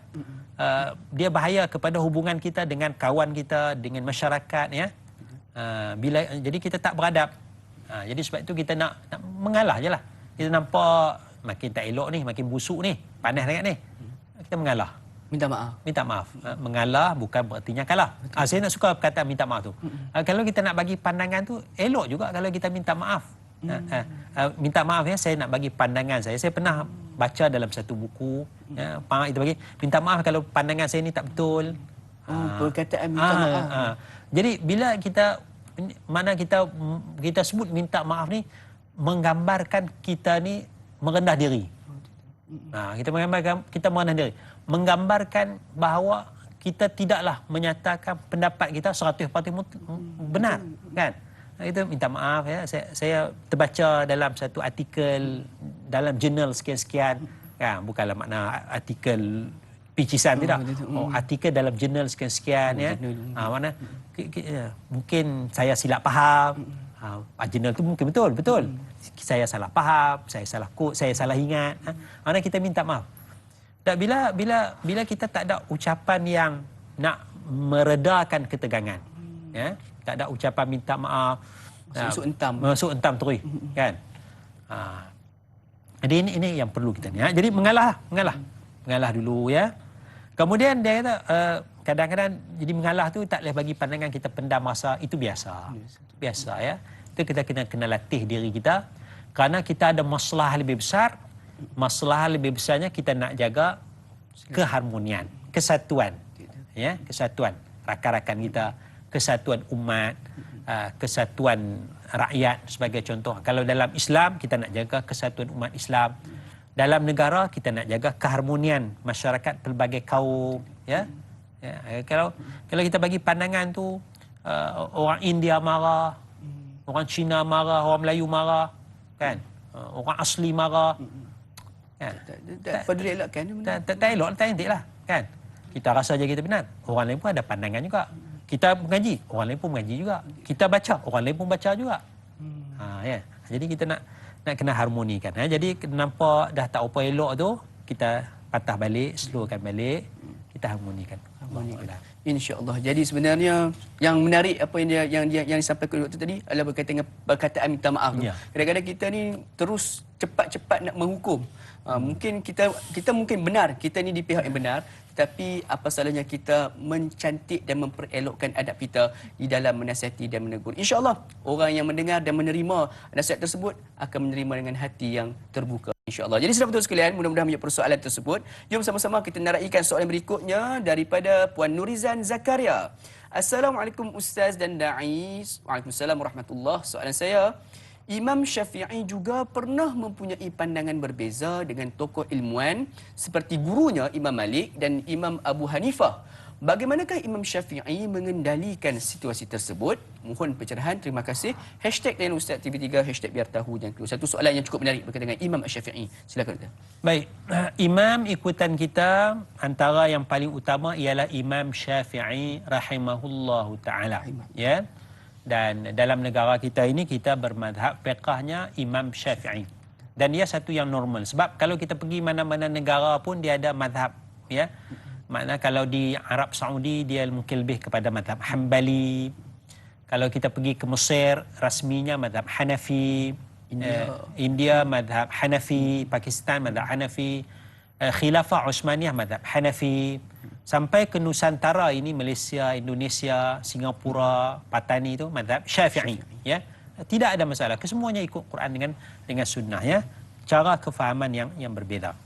Dia bahaya kepada hubungan kita dengan kawan kita, dengan masyarakat, ya. Jadi kita tak beradab. Jadi sebab itu kita nak mengalah je lah. Kita nampak makin tak elok ni, makin busuk ni, panas sangat ni. Kita mengalah. Minta maaf. Mengalah bukan berartinya kalah. Saya nak suka perkataan minta maaf tu. Kalau kita nak bagi pandangan tu, elok juga kalau kita minta maaf. Minta maaf, ya, saya nak bagi pandangan saya. Saya pernah baca dalam satu buku, ya, itu bagi minta maaf kalau pandangan saya ni tak betul. Perkataan minta maaf. Jadi bila kita sebut minta maaf ni, menggambarkan kita ni merendah diri. Kita merendah diri. Menggambarkan bahawa kita tidaklah menyatakan pendapat kita 100% benar, kan? Itu minta maaf, ya. Saya terbaca dalam satu artikel dalam jurnal sekian-sekian, kan? Bukanlah makna artikel picisan, tidak. Artikel dalam jurnal sekian-sekian, ya. Mana mungkin saya silap faham. Jurnal tu mungkin betul. Saya salah faham, saya salah quote, saya salah ingat. Mana kita minta maaf. Dan bila kita tak ada ucapan yang nak meredakan ketegangan, ya, tak ada ucapan minta maaf, masuk entam terus, kan? Jadi ini yang perlu kita ni. Jadi mengalah dulu, ya. Kemudian dia kata kadang-kadang jadi mengalah tu tak boleh bagi pandangan kita pendam rasa, itu biasa, ya. Itu kita kena latih diri kita, kerana kita ada masalah lebih besar. Masalah lebih besarnya kita nak jaga keharmonian, kesatuan, ya, kesatuan rakan-rakan kita, kesatuan umat, kesatuan rakyat sebagai contoh. Kalau dalam Islam kita nak jaga kesatuan umat Islam, dalam negara kita nak jaga keharmonian masyarakat pelbagai kaum, ya. Kalau kita bagi pandangan tu, orang India marah, orang Cina marah, orang Melayu marah, kan? orang asli marah. Kan? Tak perlu elakkan. Tak elok, tak entik lah. Kan? Kita rasa je kita benar. Orang lain pun ada pandangan juga. Kita mengaji, orang lain pun mengaji juga. Kita baca, orang lain pun baca juga. Ya. Jadi kita nak kena harmonikan. Jadi nampak dah tak apa elok tu, kita patah balik, slowkan balik, kita harmonikan. InsyaAllah. Jadi sebenarnya yang menarik apa yang disampaikan doktor tadi adalah berkaitan dengan perkataan minta maaf tu. Ya. Kadang-kadang kita ni terus cepat-cepat nak menghukum. Mungkin kita mungkin benar, kita ni di pihak yang benar, tetapi apa salahnya kita mencantik dan memperelokkan adab kita di dalam menasihati dan menegur. InsyaAllah orang yang mendengar dan menerima nasihat tersebut akan menerima dengan hati yang terbuka. InsyaAllah. Jadi saudara-saudara sekalian, mudah-mudahan menjawab persoalan tersebut. Jom sama-sama kita naraikan soalan berikutnya daripada Puan Nurizan Zakaria. Assalamualaikum Ustaz dan Da'i. Waalaikumsalam warahmatullahi. Soalan saya, Imam Syafi'i juga pernah mempunyai pandangan berbeza dengan tokoh ilmuwan seperti gurunya Imam Malik dan Imam Abu Hanifah. Bagaimanakah Imam Syafi'i mengendalikan situasi tersebut? Mohon pencerahan. Terima kasih. Hashtag Layan Ustaz TV3, hashtag Biar Tahu Jangan Keluh. Satu soalan yang cukup menarik berkaitan dengan Imam Syafi'i. Silakan Ustaz. Baik, imam ikutan kita antara yang paling utama ialah Imam Syafi'i rahimahullahu taala. Ya. Dan dalam negara kita ini kita bermadhab fiqahnya Imam Syafi'i. Dan dia satu yang normal. Sebab kalau kita pergi mana-mana negara pun dia ada madhab, ya. Makna kalau di Arab Saudi dia mungkin lebih kepada madhab Hanbali. Kalau kita pergi ke Mesir rasminya madhab Hanafi. India madhab Hanafi, Pakistan madhab Hanafi, Khilafah Uthmaniyah madhab Hanafi, sampai ke Nusantara ini Malaysia, Indonesia, Singapura, Patani itu madhab Syafi'i, ya. Tidak ada masalah, kesemuanya ikut Quran dengan sunnah, ya. Cara kefahaman yang berbeza.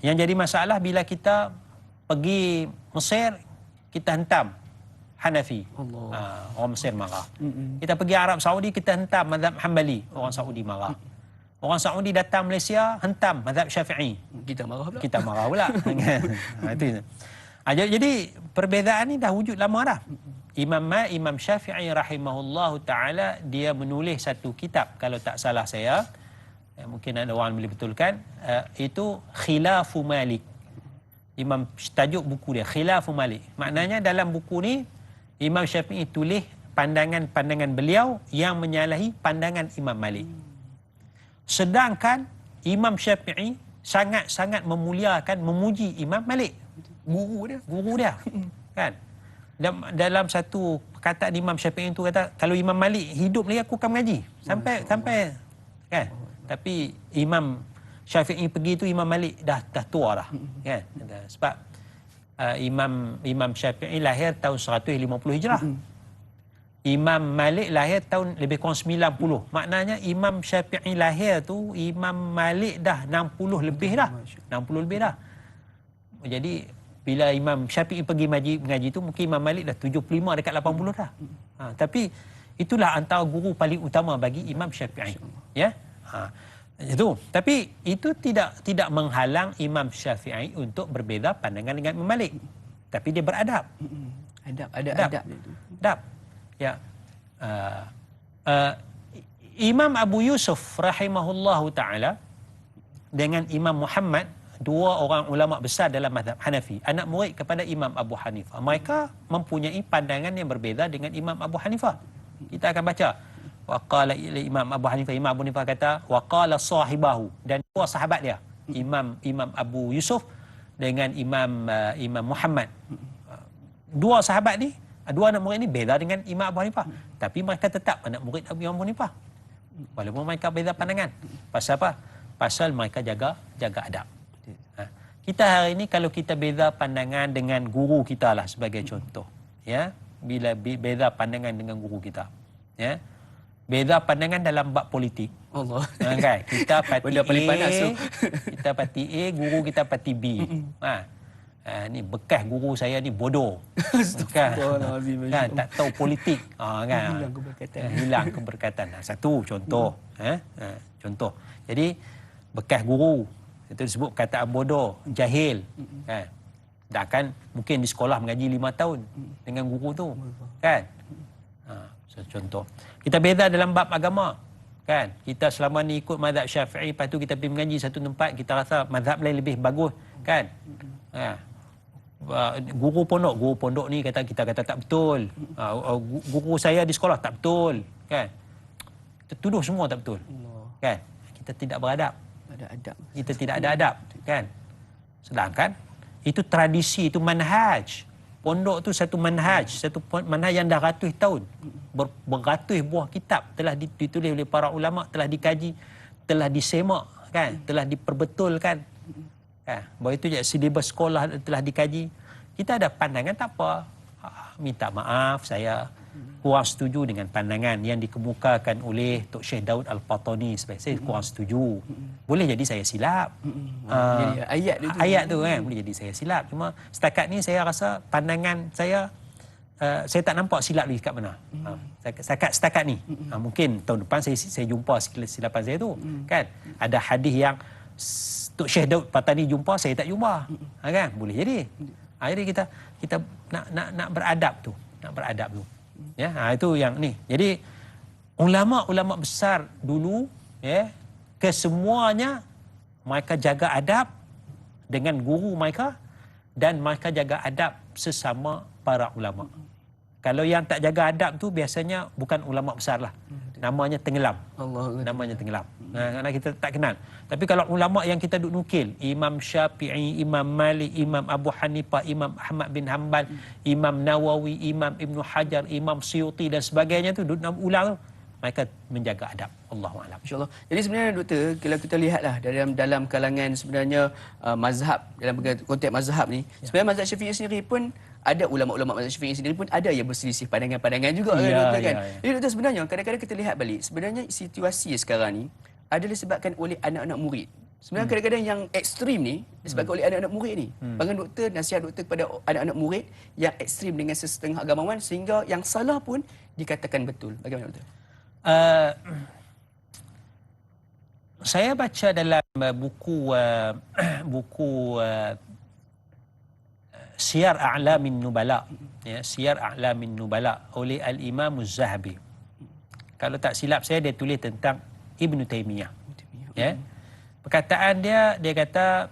Yang jadi masalah bila kita pergi Mesir kita hentam Hanafi. Orang Mesir marah. Kita pergi Arab Saudi kita hentam mazhab Hanbali. Orang Saudi marah. Orang Saudi datang Malaysia hentam mazhab Syafi'i. Kita marah pula. Kita marah pula. Itu. Jadi perbezaan ni dah wujud lama dah. Imam Syafi'i rahimahullahu taala dia menulis satu kitab, kalau tak salah saya, mungkin ada orang boleh betulkan, itu Khilafu Malik. Tajuk buku dia Khilafu Malik. Maknanya dalam buku ni Imam Syafi'i tulis pandangan-pandangan beliau yang menyalahi pandangan Imam Malik. Sedangkan Imam Syafi'i sangat-sangat memuliakan, memuji Imam Malik, guru dia. Kan? Dalam satu perkataan Imam Syafi'i itu kata, kalau Imam Malik hidup lagi aku akan mengaji sampai kan. Tapi Imam Syafi'i pergi tu Imam Malik dah tua dah, kan. Sebab Imam Syafi'i lahir tahun 150 Hijrah. Imam Malik lahir tahun lebih kurang 90. Maknanya Imam Syafi'i lahir tu Imam Malik dah 60 lebih dah. 60 lebih dah. Jadi bila Imam Syafi'i pergi mengaji tu mungkin Imam Malik dah 75 dekat 80 dah. Tapi itulah antara guru paling utama bagi Imam Syafi'i, ya. Itu. Tapi itu tidak menghalang Imam Syafi'i untuk berbeza pandangan dengan Imam Malik. Tapi dia beradab. Adab. Ya. Imam Abu Yusuf rahimahullahu taala dengan Imam Muhammad, dua orang ulama besar dalam mazhab Hanafi, anak murid kepada Imam Abu Hanifah. Mereka mempunyai pandangan yang berbeza dengan Imam Abu Hanifah. Kita akan baca. Waqala Imam Abu Hanifah kata waqala sahibahu, dan dua sahabat dia, Imam Abu Yusuf dengan Imam Muhammad. Dua sahabat ni, dua anak murid ni beza dengan Imam Abu Hanifah, tapi mereka tetap anak murid Imam Abu Hanifah. Walaupun mereka beza pandangan. Pasal apa? Pasal mereka jaga adab. Kita hari ini kalau kita beza pandangan dengan guru kita lah sebagai contoh, ya. Bila beza pandangan dengan guru kita, ya. Beza pandangan dalam bab politik. Allah. Kan? Kita parti Benda paling panas tu. Kita parti A, guru kita parti B. Ni bekas guru saya ni bodoh. Kan? Tak tahu politik. Kan? Hilang keberkatan. Satu contoh. Contoh. Jadi bekas guru itu disebut perkataan bodoh, jahil. Kan? Dah kan mungkin di sekolah mengaji 5 tahun dengan guru tu. Kan? Contoh. Kita beza dalam bab agama. Kan? Kita selama ni ikut mazhab Syafi'i, lepas tu kita pergi mengaji satu tempat, kita rasa mazhab lain lebih bagus. Kan? Guru pondok ni kita kata tak betul. Guru saya di sekolah tak betul. Kan? Kita tuduh semua tak betul. Kan? Kita tidak beradab. Ada adab. Kita tidak ada adab. Kan? Sedangkan itu tradisi, itu manhaj. Pondok tu satu manhaj yang dah ratus tahun. Beratus buah kitab telah ditulis oleh para ulama, telah dikaji, telah disemak, kan? Telah diperbetulkan. Kan? Bahawa itu je silibus sekolah telah dikaji. Kita ada pandangan tak apa. Minta maaf, saya kurang setuju dengan pandangan yang dikemukakan oleh Tok Syekh Daud Al-Fatani. Saya kurang setuju. Boleh jadi saya silap. Jadi Ayat tu kan, boleh jadi saya silap. Cuma setakat ni saya rasa pandangan saya tak nampak silap lagi kat mana. Setakat ni. Mungkin tahun depan saya jumpa silapan saya tu. Kan? Ada hadis yang Tok Syekh Daud Fatani jumpa, saya tak jumpa. Kan? Boleh jadi. Jadi kita nak beradab tu. Nak beradab tu. Ya, itu yang ni. Jadi ulama-ulama besar dulu, ya, kesemuanya mereka jaga adab dengan guru mereka dan mereka jaga adab sesama para ulama. Kalau yang tak jaga adab tu biasanya bukan ulama besar lah. Namanya tenggelam. Namanya tenggelam. Kerana kita tak kenal. Tapi kalau ulama yang kita duk nukil, Imam Syafi'i, Imam Malik, Imam Abu Hanifah, Imam Ahmad bin Hanbal, Imam Nawawi, Imam Ibn Hajar, Imam Suyuti dan sebagainya tu, duk ulang tu, mereka menjaga adab. Allahu'alam. InsyaAllah. Jadi sebenarnya doktor, kalau kita lihatlah dalam kalangan sebenarnya mazhab, dalam konteks mazhab ni, sebenarnya mazhab Syafi'i sendiri pun ada ulama-ulama mazhab Syafi'i sendiri pun ada yang berselisih pandangan-pandangan juga kan doktor kan. Jadi doktor, sebenarnya kadang-kadang kita lihat balik, sebenarnya situasi sekarang ni adalah disebabkan oleh anak-anak murid. Sebenarnya kadang-kadang yang ekstrim ni disebabkan oleh anak-anak murid ni. Pandangan doktor, nasihat doktor kepada anak-anak murid yang ekstrim dengan sesetengah agamawan sehingga yang salah pun dikatakan betul. Bagaimana doktor? Saya baca dalam buku Siyar A'lamin Nubala, ya, Siyar A'lamin Nubala oleh Al-Imam Az-Zahabi. Kalau tak silap saya, dia tulis tentang Ibn Taymiyah. Ya. Perkataan dia kata,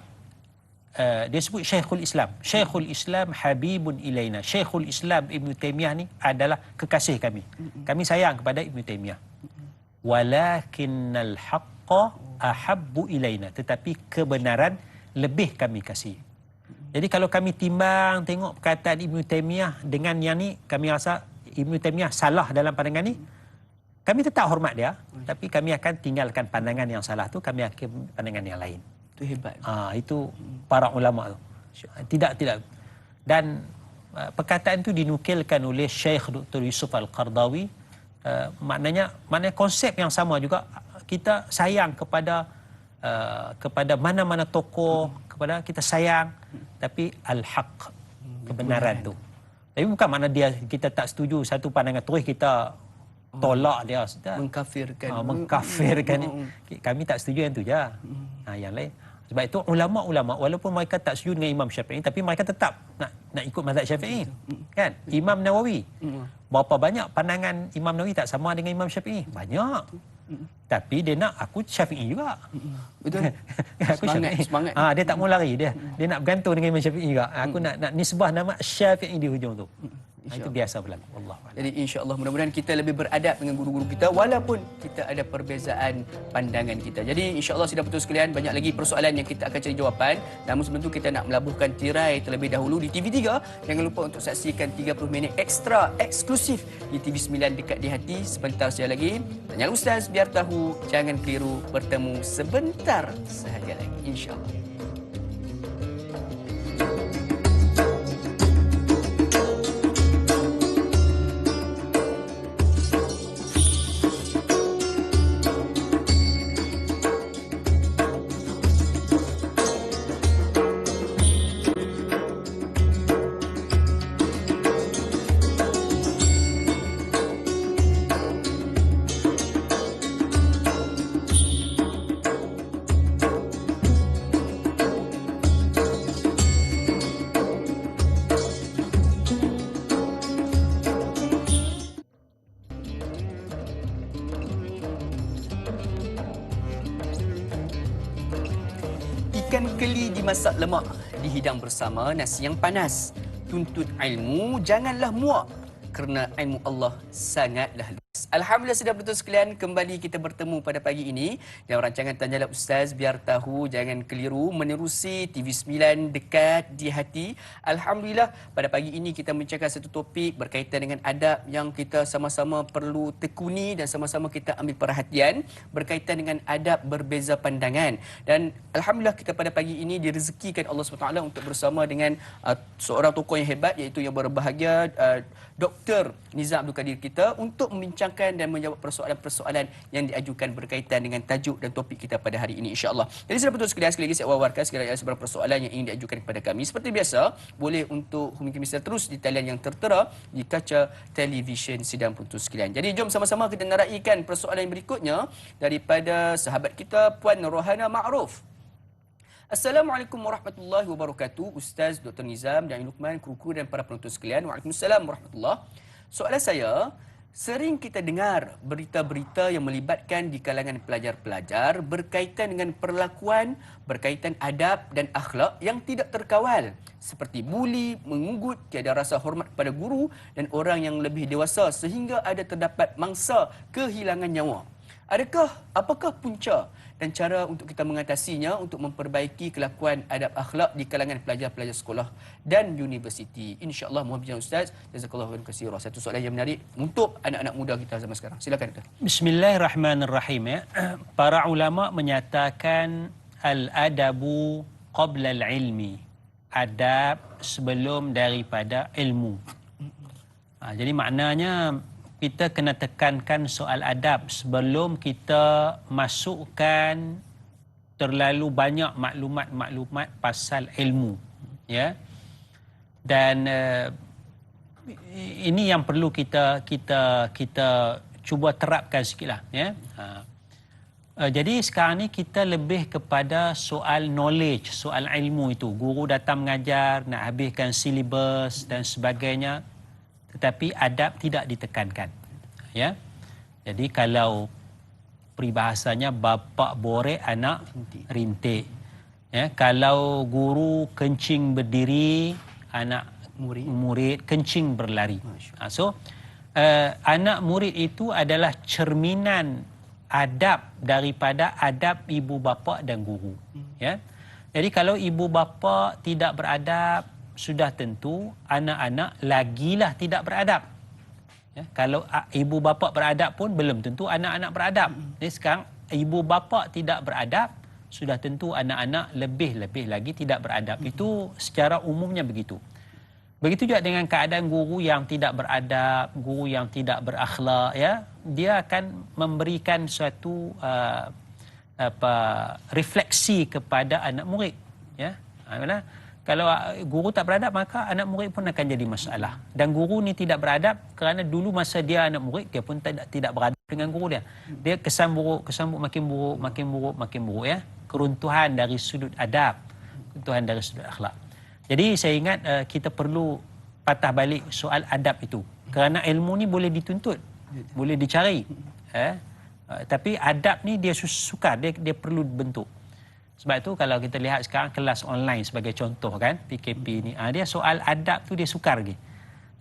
dia sebut Syekhul Islam. Syekhul Islam Habibun Ilaina. Syekhul Islam Ibn Taymiyah ni adalah kekasih kami. Kami sayang kepada Ibn Taymiyah. Walakinnal haqqa ahabbu ilaina. Tetapi kebenaran lebih kami kasih. Jadi kalau kami timbang tengok perkataan Ibn Taymiyah dengan yang ni, kami rasa Ibn Taymiyah salah dalam pandangan ni, kami tetap hormat dia, tapi kami akan tinggalkan pandangan yang salah tu, kami akan pandangan yang lain. Itu hebat. Itu para ulama tu. Tidak. Dan perkataan itu dinukilkan oleh Syekh Dr. Yusuf Al-Qardawi. Maknanya konsep yang sama juga. Kita sayang kepada mana-mana tokoh, kepada kita sayang, tapi al-haq, kebenaran tu. Tapi bukan makna kita tak setuju satu pandangan terus kita tolak dia, mengkafirkan. Kami tak setuju yang tu je. Yang lain. Sebab itu ulama-ulama walaupun mereka tak setuju dengan Imam Syafi'i, tapi mereka tetap nak ikut mazhab Syafi'i. Kan? Imam Nawawi. Berapa banyak pandangan Imam Nawawi tak sama dengan Imam Syafi'i? Banyak. Tapi dia nak aku Syafi'i juga. Betul. Aku Semangat. Dia tak mau lari, dia nak bergantung dengan Imam Syafi'i juga. Aku nak nisbah nama Syafi'i di hujung tu. Itu biasa berlaku. Wallahualam. Jadi insya-Allah mudah-mudahan kita lebih beradab dengan guru-guru kita walaupun kita ada perbezaan pandangan kita. Jadi insya-Allah sidang penonton sekalian, banyak lagi persoalan yang kita akan cari jawapan. Namun sebelum tu kita nak melabuhkan tirai terlebih dahulu di TV3. Jangan lupa untuk saksikan 30 minit ekstra eksklusif di TV9 Dekat di Hati sebentar saja lagi. Tanya Ustaz biar tahu, jangan keliru, bertemu sebentar sahaja lagi insya-Allah. Ikan keli dimasak lemak, dihidang bersama nasi yang panas. Tuntut ilmu, janganlah muak, kerana ilmu Allah sangatlah luas. Alhamdulillah sudah betul sekalian, kembali kita bertemu pada pagi ini dalam rancangan Tanya Jawab Ustaz, biar tahu jangan keliru, menerusi TV9 dekat di hati. Alhamdulillah pada pagi ini kita mencakap satu topik berkaitan dengan adab yang kita sama-sama perlu tekuni dan sama-sama kita ambil perhatian, berkaitan dengan adab berbeza pandangan. Dan Alhamdulillah kita pada pagi ini direzekikan Allah SWT untuk bersama dengan seorang tokoh yang hebat, iaitu yang berbahagia Dr. Nizam Abdul Kadir kita untuk membincangkan dan menjawab persoalan-persoalan yang diajukan berkaitan dengan tajuk dan topik kita pada hari ini, insya-Allah. Jadi sudah betul sekalian, sekali lagi saya wawarkan sekiranya ada sebarang persoalan yang ingin diajukan kepada kami. Seperti biasa, boleh untuk hubungi kami secara terus di talian yang tertera di kaca televisyen sidang penonton sekalian. Jadi jom sama-sama kita naraikan persoalan yang berikutnya daripada sahabat kita Puan Rohana Ma'ruf. Assalamualaikum warahmatullahi wabarakatuh. Ustaz Dr. Nizam dan Luqman, kru-kru dan para penonton sekalian. Waalaikumsalam warahmatullahi. Soalan saya, sering kita dengar berita-berita yang melibatkan di kalangan pelajar-pelajar berkaitan dengan perlakuan, berkaitan adab dan akhlak yang tidak terkawal, seperti buli, mengugut, tiada rasa hormat kepada guru dan orang yang lebih dewasa sehingga ada terdapat mangsa kehilangan nyawa. Apakah punca dan cara untuk kita mengatasinya untuk memperbaiki kelakuan adab akhlak di kalangan pelajar-pelajar sekolah dan universiti? InsyaAllah, mohon bimbingan Ustaz. Jazakallahu khairan katsira. Satu soalan yang menarik untuk anak-anak muda kita zaman sekarang. Silakan Ustaz. Bismillahirrahmanirrahim. Ya. Para ulama menyatakan al-adabu qabla al-ilmi. Adab sebelum daripada ilmu. Jadi maknanya kita kena tekankan soal adab sebelum kita masukkan terlalu banyak maklumat-maklumat pasal ilmu, ya. Dan ini yang perlu kita cuba terapkan sikitlah, ya. Jadi sekarang ni kita lebih kepada soal knowledge, soal ilmu itu. Guru datang mengajar, nak habiskan silibus dan sebagainya, tetapi adab tidak ditekankan, ya. Jadi kalau peribahasanya bapa borek anak rintik, ya. Kalau guru kencing berdiri, anak murid kencing berlari. So anak murid itu adalah cerminan adab daripada adab ibu bapa dan guru, ya. Jadi kalau ibu bapa tidak beradab, sudah tentu anak-anak lagilah tidak beradab. Ya, kalau ibu bapa beradab pun belum tentu anak-anak beradab. Jadi sekarang ibu bapa tidak beradab, sudah tentu anak-anak lebih-lebih lagi tidak beradab. Itu secara umumnya begitu. Begitu juga dengan keadaan guru yang tidak beradab, guru yang tidak berakhlak, ya. Dia akan memberikan suatu refleksi kepada anak murid, ya. Mana kalau guru tak beradab, maka anak murid pun akan jadi masalah. Dan guru ni tidak beradab kerana dulu masa dia anak murid, dia pun tidak beradab dengan guru dia. Dia kesan buruk makin buruk, ya. Keruntuhan dari sudut adab, keruntuhan dari sudut akhlak. Jadi saya ingat kita perlu patah balik soal adab itu. Kerana ilmu ni boleh dituntut, boleh dicari. Tapi adab ni dia sukar, dia perlu bentuk. Sebab tu kalau kita lihat sekarang kelas online sebagai contoh kan, PKP ni, dia soal adab tu dia sukar lagi.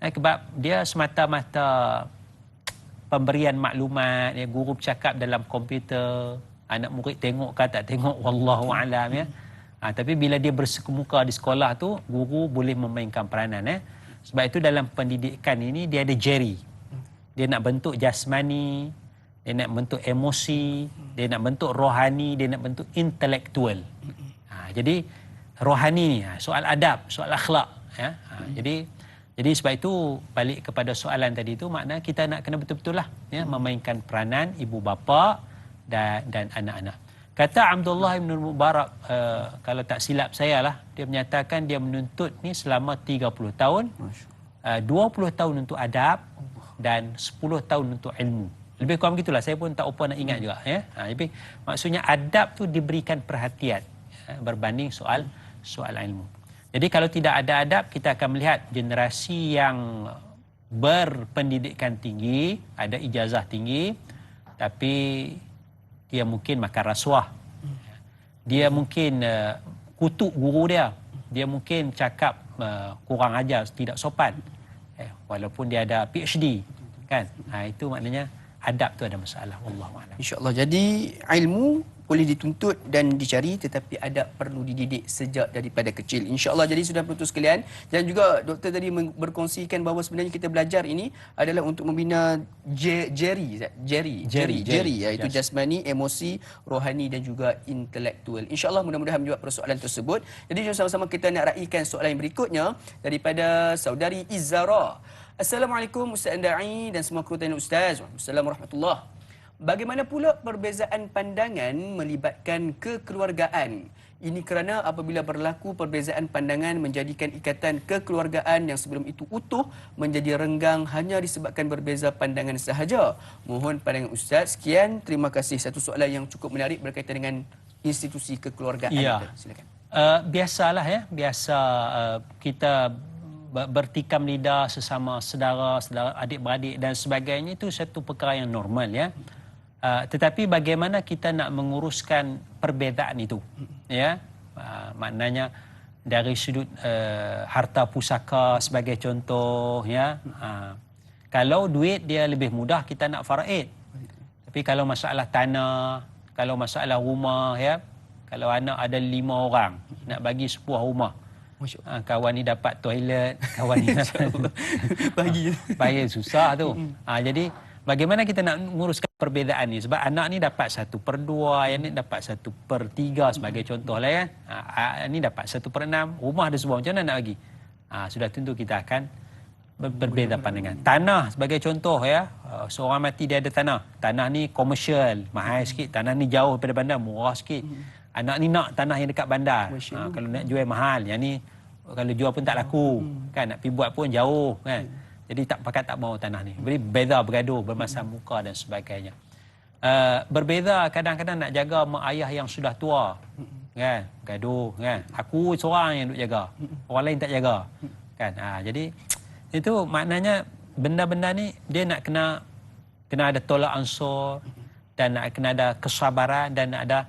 Sebab dia semata-mata pemberian maklumat, ya, guru bercakap dalam komputer, anak murid tengok ke tak tengok, wallahu alam, ya. Tapi bila dia bersekemuka di sekolah tu, guru boleh memainkan peranan, ya. Sebab itu dalam pendidikan ini dia ada jari. Dia nak bentuk jasmani, dia nak bentuk emosi, dia nak bentuk rohani, dia nak bentuk intelektual. Jadi rohani ni soal adab, soal akhlak, ya. Jadi sebab itu balik kepada soalan tadi itu, makna kita nak kena betul-betul lah, ya, memainkan peranan ibu bapa dan anak-anak. Kata Abdullah bin Mubarak, kalau tak silap saya lah, dia menyatakan dia menuntut ni selama 30 tahun, 20 tahun untuk adab dan 10 tahun untuk ilmu. Lebih kurang begitulah, saya pun tak apa nak ingat juga, ya. Jadi maksudnya adab tu diberikan perhatian, ya, berbanding soal ilmu. Jadi kalau tidak ada adab, kita akan melihat generasi yang berpendidikan tinggi, ada ijazah tinggi, tapi dia mungkin makan rasuah. Dia mungkin kutuk guru dia. Dia mungkin cakap kurang ajar, tidak sopan. Walaupun dia ada PhD, kan? Itu maknanya adab tu ada masalah. Wallahu a'lam. InsyaAllah. Jadi ilmu boleh dituntut dan dicari, tetapi adab perlu dididik sejak daripada kecil. InsyaAllah. Jadi sudah penonton sekalian, dan juga doktor tadi berkongsikan bahawa sebenarnya kita belajar ini adalah untuk membina jeri, iaitu jasmani, emosi, rohani dan juga intelektual. InsyaAllah mudah-mudahan menjawab persoalan tersebut. Jadi sama-sama kita nak raikan soalan yang berikutnya daripada saudari Izzara. Assalamualaikum Ustaz Andai dan semua kru tanya Ustaz. Waalaikumsalam warahmatullahi. Bagaimana pula perbezaan pandangan melibatkan kekeluargaan? Ini kerana apabila berlaku perbezaan pandangan menjadikan ikatan kekeluargaan yang sebelum itu utuh menjadi renggang hanya disebabkan berbeza pandangan sahaja. Mohon pandangan Ustaz. Sekian, terima kasih. Satu soalan yang cukup menarik berkaitan dengan institusi kekeluargaan. Ya. Silakan. Biasalah biasa kita bertikam lidah sesama saudara adik-beradik dan sebagainya, itu satu perkara yang normal ya. Tetapi bagaimana kita nak menguruskan perbezaan itu, ya? Maknanya dari sudut harta pusaka sebagai contoh, ya. Kalau duit dia lebih mudah, kita nak faraid. Tapi kalau masalah tanah, kalau masalah rumah, ya, kalau anak ada 5 orang nak bagi sebuah rumah, kawan ni dapat toilet, kawan ni dapat bagi susah tu. Jadi bagaimana kita nak menguruskan perbezaan ni? Sebab anak ni dapat 1/2, yang ni dapat 1/3 sebagai contoh lah, kan. Ni dapat 1/6, rumah ada sebuah, macam mana nak bagi? Sudah tentu kita akan berbeza pandangan. Tanah sebagai contoh, ya. Seorang mati dia ada tanah. Tanah ni komersial, mahal sikit. Tanah ni jauh daripada bandar, murah sikit. Anak ni nak tanah yang dekat bandar. Kalau nak jual mahal, yang ni kalau jual pun tak laku, kan. Nak pergi buat pun jauh, kan. Jadi tak mau tanah ni. Jadi beza, bergaduh, bermasam muka dan sebagainya. Berbeza kadang-kadang nak jaga mak ayah yang sudah tua, kan. Gaduh, kan. Aku seorang yang duk jaga, orang lain tak jaga, kan. Jadi itu maknanya benda-benda ni dia nak kena ada tolak ansur, dan nak kena ada kesabaran, dan nak ada,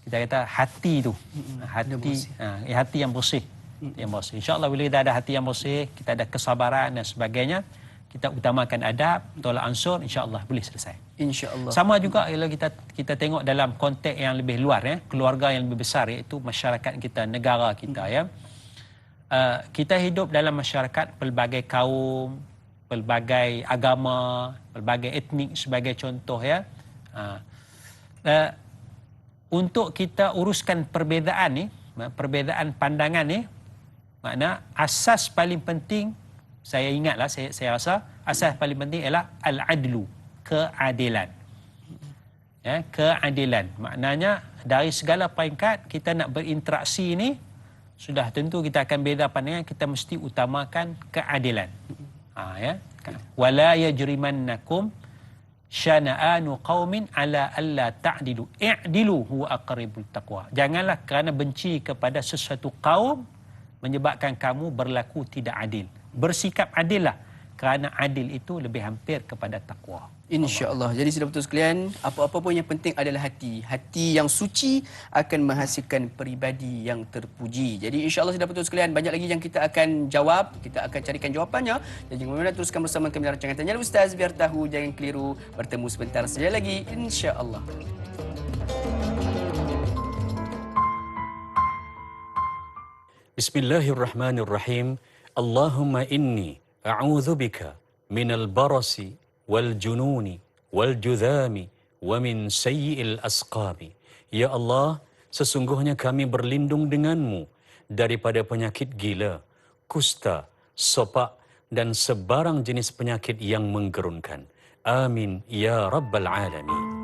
kita kata, hati tu. Hati yang bersih. Yang bersih. InsyaAllah bila kita ada hati yang bersih, kita ada kesabaran dan sebagainya, kita utamakan adab, tolak ansur, insyaAllah boleh selesai. InsyaAllah. Sama juga kalau kita tengok dalam konteks yang lebih luar, ya, keluarga yang lebih besar, iaitu masyarakat kita, negara kita, ya. Kita hidup dalam masyarakat pelbagai kaum, pelbagai agama, pelbagai etnik sebagai contoh, ya. Untuk kita uruskan perbezaan ni, perbezaan pandangan ni, makna asas paling penting, saya ingatlah, saya rasa asas paling penting ialah al-adlu, keadilan. Ya, keadilan. Maknanya dari segala peringkat kita nak berinteraksi ni, sudah tentu kita akan beza pandangan, kita mesti utamakan keadilan. Ya. Wala yajrimannakum syana'anu qaumin ala alla ta'dilu i'dilu huwa aqrabut taqwa. Janganlah kerana benci kepada sesuatu kaum menyebabkan kamu berlaku tidak adil. Bersikap adillah, kerana adil itu lebih hampir kepada takwa. InsyaAllah. Jadi sudah betul sekalian, apa-apa pun yang penting adalah hati. Hati yang suci akan menghasilkan peribadi yang terpuji. Jadi insyaAllah sudah betul sekalian, banyak lagi yang kita akan jawab, kita akan carikan jawapannya. Dan jangan lupa teruskan bersama kami dalam rancangan Tanya Ustaz, biar tahu, jangan keliru. Bertemu sebentar saja lagi, insyaAllah. Bismillahirrahmanirrahim. Allahumma inni a'udzubika minal barasi wal jununi wal judhami wa min sayyi'il asqami. Ya Allah, sesungguhnya kami berlindung denganmu daripada penyakit gila, kusta, sopak dan sebarang jenis penyakit yang menggerunkan. Amin ya rabbal alamin.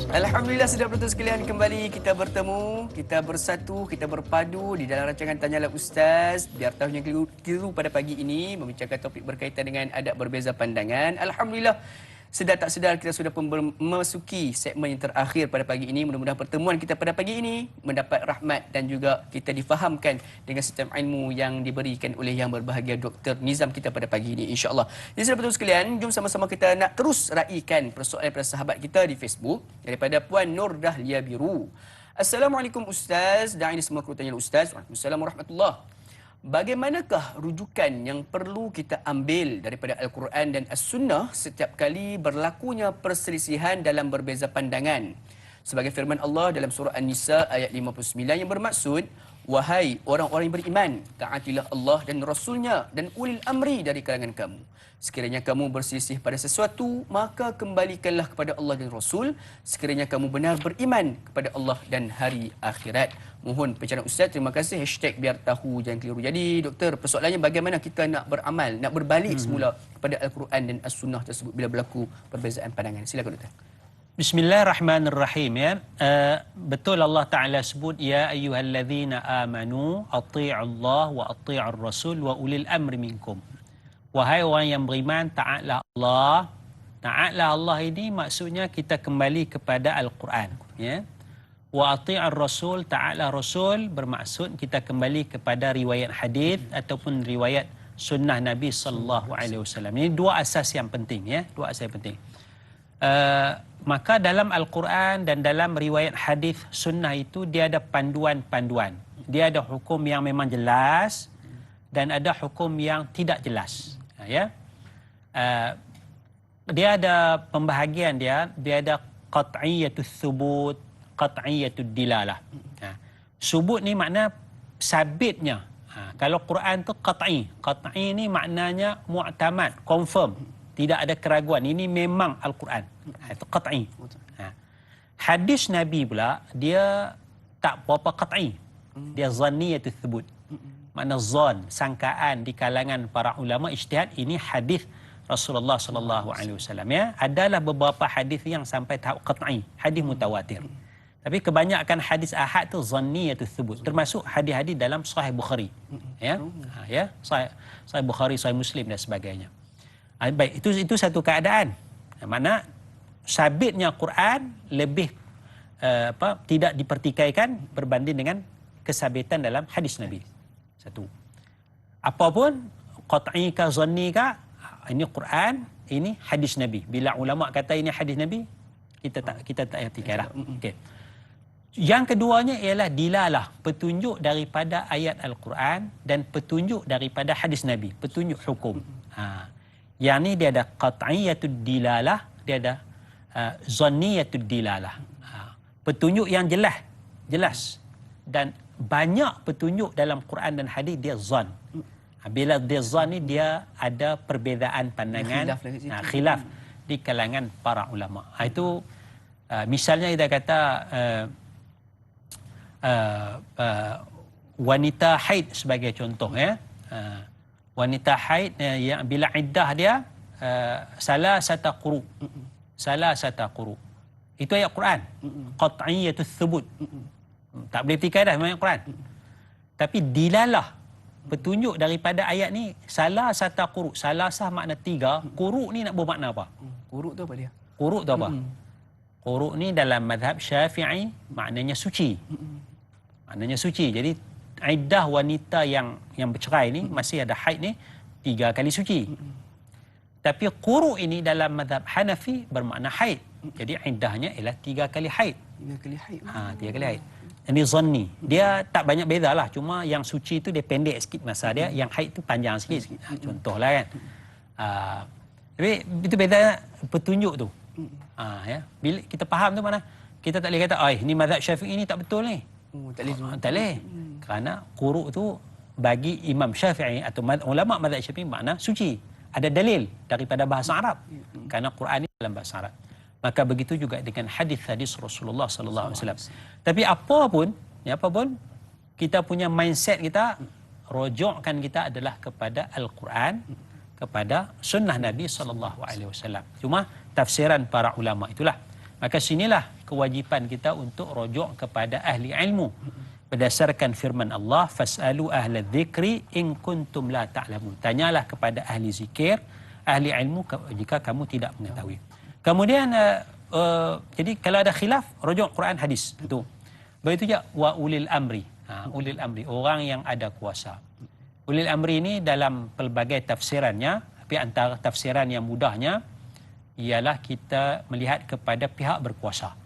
Alhamdulillah sudah betul sekalian, kembali kita bertemu, kita bersatu, kita berpadu di dalam rancangan Tanyalah Ustaz. Biar tahu yang keliru pada pagi ini, membicarakan topik berkaitan dengan adab berbeza pandangan. Alhamdulillah Sedar tak sedar kita sudah pun memasuki segmen yang terakhir pada pagi ini. Mudah-mudahan pertemuan kita pada pagi ini mendapat rahmat dan juga kita difahamkan dengan sistem ilmu yang diberikan oleh yang berbahagia Dr. Nizam kita pada pagi ini, insya-Allah. Jadi saudara sekalian, jom sama-sama kita nak terus raikan persoalan para sahabat kita di Facebook daripada Puan Nur Dahlia Biru. Assalamualaikum Ustaz, dan ini semua tanya Ustaz. Waalaikumsalam warahmatullahi. Bagaimanakah rujukan yang perlu kita ambil daripada Al-Quran dan As-Sunnah setiap kali berlakunya perselisihan dalam berbeza pandangan? Sebagai firman Allah dalam surah An-Nisa ayat 59 yang bermaksud, wahai orang-orang yang beriman, taatilah Allah dan Rasulnya dan ulil amri dari kalangan kamu. Sekiranya kamu berselisih pada sesuatu, maka kembalikanlah kepada Allah dan Rasul. Sekiranya kamu benar beriman kepada Allah dan hari akhirat. Mohon pencerahan Ustaz. Terima kasih. Biar tahu jangan keliru. Jadi doktor, persoalannya bagaimana kita nak beramal, nak berbalik semula kepada Al-Quran dan As-Sunnah tersebut bila berlaku perbezaan pandangan. Silakan doktor. Bismillahirrahmanirrahim ya. Betul Allah Ta'ala sebut ya ayyuhallazina amanu atti'ullah wa atti'ur rasul wa ulil amri minkum. Wahai orang yang beriman, taatlah Allah. Taatlah Allah ini maksudnya kita kembali kepada Al-Quran ya. Wa atti'ur rasul, taatlah Rasul bermaksud kita kembali kepada riwayat hadis ataupun riwayat sunnah Nabi sallallahu alaihi wasallam. Ini dua asas yang penting ya, dua asas yang penting. Maka dalam Al-Quran dan dalam riwayat hadis sunnah itu dia ada panduan-panduan. Dia ada hukum yang memang jelas dan ada hukum yang tidak jelas. Ya. Dia ada pembahagian dia ada qat'iyatus subut, qat'iyatud dilalah. Subut ni makna sabitnya. Kalau Quran tu qat'i. Qat'i ni maknanya mu'tamad, confirm. Tidak ada keraguan. Ini memang Al-Quran. Itu qat'i. Hadis Nabi pula, dia tak berapa qat'i. Dia zanniyatul thubut. Makna zon, sangkaan di kalangan para ulama ijtihad, ini hadis Rasulullah sallallahu alaihi wasallam ya. Adalah beberapa hadis yang sampai tahap qat'i, hadis mutawatir. Tapi kebanyakan hadis ahad tu zanniyatul thubut. Termasuk hadis-hadis dalam Sahih Bukhari. Ya. Ya, Sahih Bukhari, Sahih Muslim dan sebagainya. Baik, itu satu keadaan. Mana sabitnya Quran lebih tidak dipertikaikan berbanding dengan kesabitan dalam hadis Nabi. Satu. Apapun qat'i ka zanni ka, ini Quran, ini hadis Nabi. Bila ulama kata ini hadis Nabi, kita tak ertikailah. Okey. Yang keduanya ialah dilalah, petunjuk daripada ayat Al-Quran dan petunjuk daripada hadis Nabi, petunjuk hukum. Yang ni dia ada qat'iyatud dilalah, dia ada zanniyatud dilalah. Petunjuk yang jelas dan banyak petunjuk dalam Quran dan hadis dia zan. Bila dia zan ni dia ada perbezaan pandangan, khilaf di kalangan para ulama. Itu misalnya kita kata wanita haid sebagai contoh ya. Wanita haid yang bila iddah dia salah satu quru. Itu ayat Quran. Qat'iyatus thubut. Tak boleh tikai dah ayat Quran. Tapi dilalah, petunjuk daripada ayat ni salah satu quru. Salasah makna tiga, quru ni nak bermakna apa? Quru tu apa dia? Quru tu apa? Quru ni dalam mazhab Syafi'i maknanya suci. Maknanya suci. Jadi iddah wanita yang bercerai ni masih ada haid ni 3 kali suci. Tapi quru ini dalam mazhab Hanafi bermakna haid. Jadi iddahnya ialah 3 kali haid. 3 kali haid. 3 kali haid. Ini zanni. Dia tak banyak beza lah. Cuma yang suci tu dia pendek sikit masa dia, yang haid tu panjang sikit. Contohlah kan. Tapi itu beza petunjuk tu. Ya. Bila kita faham tu mana? Kita tak boleh kata, ni mazhab Syafi'i ni tak betul ni. Tak boleh. Tak boleh. Kerana quru tu bagi Imam Syafi'i atau ulama mazhab Syafi'i makna suci. Ada dalil daripada bahasa Arab. Kerana Quran ini dalam bahasa Arab. Maka begitu juga dengan hadis-hadis Rasulullah sallallahu alaihi wasallam. Tapi apapun kita punya mindset kita, rujukkan kita adalah kepada Al-Quran, kepada sunnah Nabi sallallahu alaihi wasallam. Cuma tafsiran para ulama itulah. Maka sinilah kewajipan kita untuk rujuk kepada ahli ilmu. Berdasarkan firman Allah, fas'alu ahla dzikri in kuntum la ta'lamun. Tanyalah kepada ahli zikir, ahli ilmu jika kamu tidak mengetahui. Kemudian jadi kalau ada khilaf, rujuk Quran hadis itu. Begitu juga wa ulil amri. Ulil amri, orang yang ada kuasa. Ulil amri ini dalam pelbagai tafsirannya, tapi antara tafsiran yang mudahnya ialah kita melihat kepada pihak berkuasa.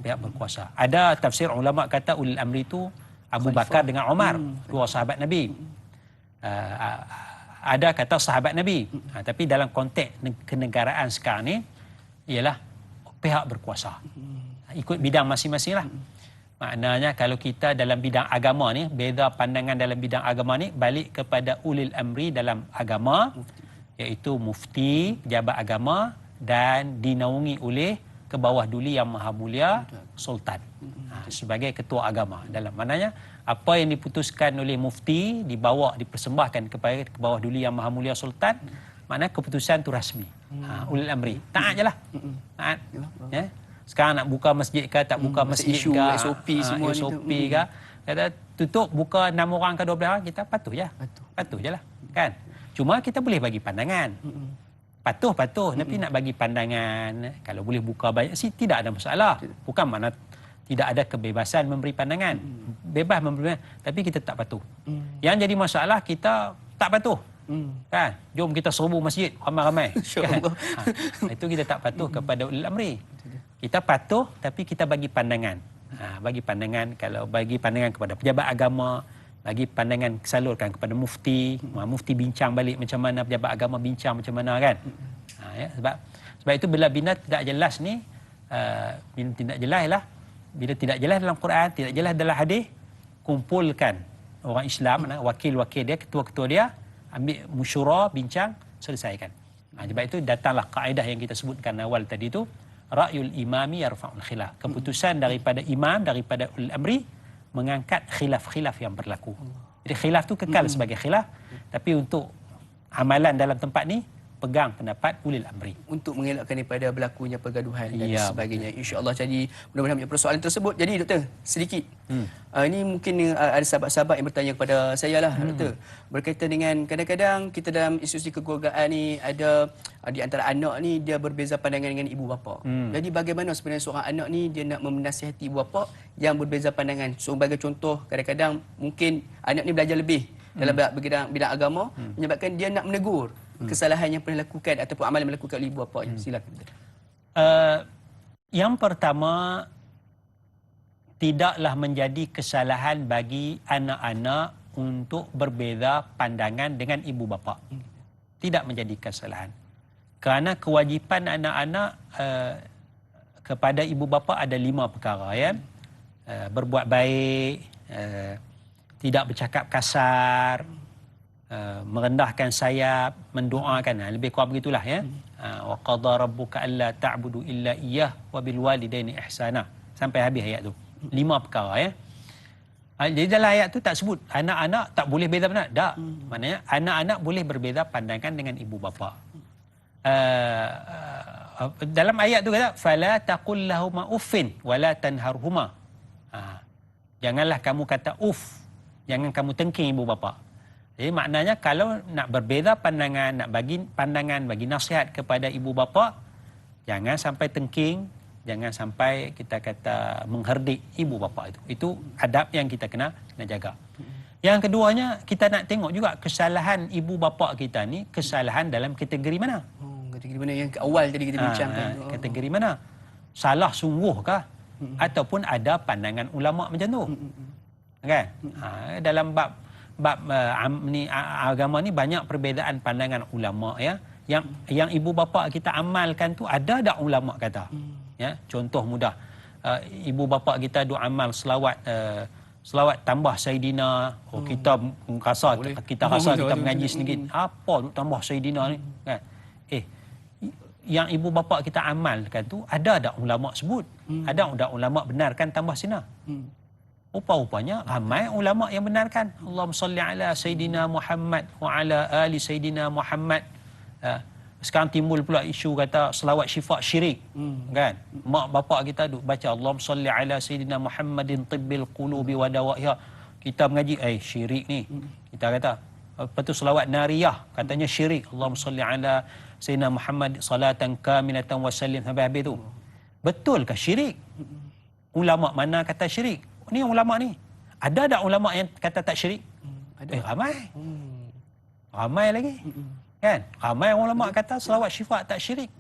Pihak berkuasa. Ada tafsir ulama kata ulil amri itu Abu Bakar dengan Umar, dua sahabat Nabi. Ada kata sahabat Nabi. Tapi dalam konteks kenegaraan sekarang ni ialah pihak berkuasa. Ikut bidang masing-masing lah. Maknanya kalau kita dalam bidang agama ni, beza pandangan dalam bidang agama ni balik kepada ulil amri dalam agama, iaitu mufti, pejabat agama dan dinaungi oleh ke bawah duli yang maha mulia, sultan. Sebagai ketua agama. Dalam maknanya apa yang diputuskan oleh mufti dibawa dipersembahkan kepada ke bawah duli yang maha mulia sultan, maknanya keputusan itu rasmi. Ulil amri. Taat je lah. Taat. Ya. Sekarang nak buka masjid ke tak buka masjid isu, ke, SOP semua ni SOP ke, kata tutup buka 6 orang ke 12 orang, kita patuh je. Patuh je lah. Kan? Cuma kita boleh bagi pandangan. Patuh, tapi nak bagi pandangan, kalau boleh buka banyak sih tidak ada masalah. Bukan makna tidak ada kebebasan memberi pandangan. Bebas memberi pandangan, tapi kita tak patuh. Yang jadi masalah kita tak patuh. Kan? Jom kita serbu masjid ramai-ramai. Kan? Itu kita tak patuh kepada ulil amri. Kita patuh tapi kita bagi pandangan. Bagi pandangan, kalau bagi pandangan kepada pejabat agama, bagi pandangan salurkan kepada mufti, mufti bincang balik macam mana, pejabat agama bincang macam mana kan. Ya, sebab itu bila tidak jelas ni, bila tidak jelas lah, bila tidak jelas dalam Quran, tidak jelas dalam hadis, kumpulkan orang Islam, wakil-wakil dia, ketua-ketua dia, ambil musyurah, bincang, selesaikan. Sebab itu datanglah kaedah yang kita sebutkan awal tadi tu, ra'yul imami yarfa'ul khilaf. Keputusan daripada imam, daripada ulil amri, mengangkat khilaf-khilaf yang berlaku. Jadi khilaf tu kekal sebagai khilaf, tapi untuk amalan dalam tempat ni pegang pendapat ulil amri untuk mengelakkan daripada berlakunya pergaduhan dan ya, sebagainya. InsyaAllah. Jadi mudah-mudahan punya persoalan tersebut. Jadi doktor, sedikit ini mungkin ada sahabat-sahabat yang bertanya kepada saya lah, doktor, berkaitan dengan kadang-kadang kita dalam institusi kekeluargaan ni ada di antara anak ni dia berbeza pandangan dengan ibu bapa. Jadi bagaimana sebenarnya seorang anak ni dia nak menasihati ibu bapa yang berbeza pandangan? So, sebagai contoh, kadang-kadang mungkin anak ni belajar lebih dalam bidang agama, menyebabkan dia nak menegur kesalahan yang pernah lakukan ataupun amalan yang dilakukan oleh ibu bapanya. Silakan. Yang pertama, tidaklah menjadi kesalahan bagi anak-anak untuk berbeza pandangan dengan ibu bapa. Tidak menjadi kesalahan. Kerana kewajipan anak-anak kepada ibu bapa ada 5 perkara, ya. Berbuat baik, tidak bercakap kasar, merendahkan sayap, mendoakan, lebih kurang begitulah, ya. Wa qadha rabbuka alla ta'budu illa iyyah wa bil walidaini ihsana, sampai habis ayat tu. 5 perkara, ya. Jadi dalam ayat tu tak sebut anak-anak tak boleh beza pandangan. Tak. Maknanya anak-anak boleh berbeza pandangan dengan ibu bapa. Dalam ayat tu kata fala taqul lahuma uffin wala tanharhuma. Janganlah kamu kata uff, jangan kamu tengking ibu bapa. Jadi maknanya kalau nak berbeza pandangan, nak bagi pandangan, bagi nasihat kepada ibu bapa, jangan sampai tengking, jangan sampai kita kata mengherdik ibu bapa itu. Itu adab yang kita kena jaga. Yang keduanya, kita nak tengok juga kesalahan ibu bapa kita ni, kesalahan dalam kategori mana? Kategori mana yang awal tadi kita bincangkan? Kategori mana? Salah sungguh kah? Ataupun ada pandangan ulama macam tu? Kan? Dalam bab agama ni banyak perbezaan pandangan ulama, ya. Yang ibu bapa kita amalkan tu ada tak ulama kata? Ya, contoh mudah. Ibu bapa kita duk amal selawat tambah Sayyidina. Kita rasa kita mengaji sedikit. Apa duk tambah Sayyidina ni? Kan? Yang ibu bapa kita amalkan tu ada tak ulama sebut? Ada tak ulama benarkan tambah Sayyidina? Rupa-rupanya ramai ulama yang benarkan. Allahumma salli ala Sayyidina Muhammad wa ala ali Sayyidina Muhammad. Sekarang timbul pula isu kata selawat syifa syirik. Kan? Mak bapak kita duk baca Allahumma salli ala Sayyidina Muhammadin tibbil qulubi wa dawaiha. Kita mengaji syirik ni. Kita kata Lepas tu selawat nariyah, katanya syirik. Allahumma salli ala Sayyidina Muhammad salatan kamilatan wa sallim sampai habis tu. Betul ke syirik? Ulama mana kata syirik? Ni ulama ni. Ada tak ulama yang kata tak syirik? Ada. Ramai. Ramai lagi. Kan? Ramai ulama kata selawat syifa tak syirik.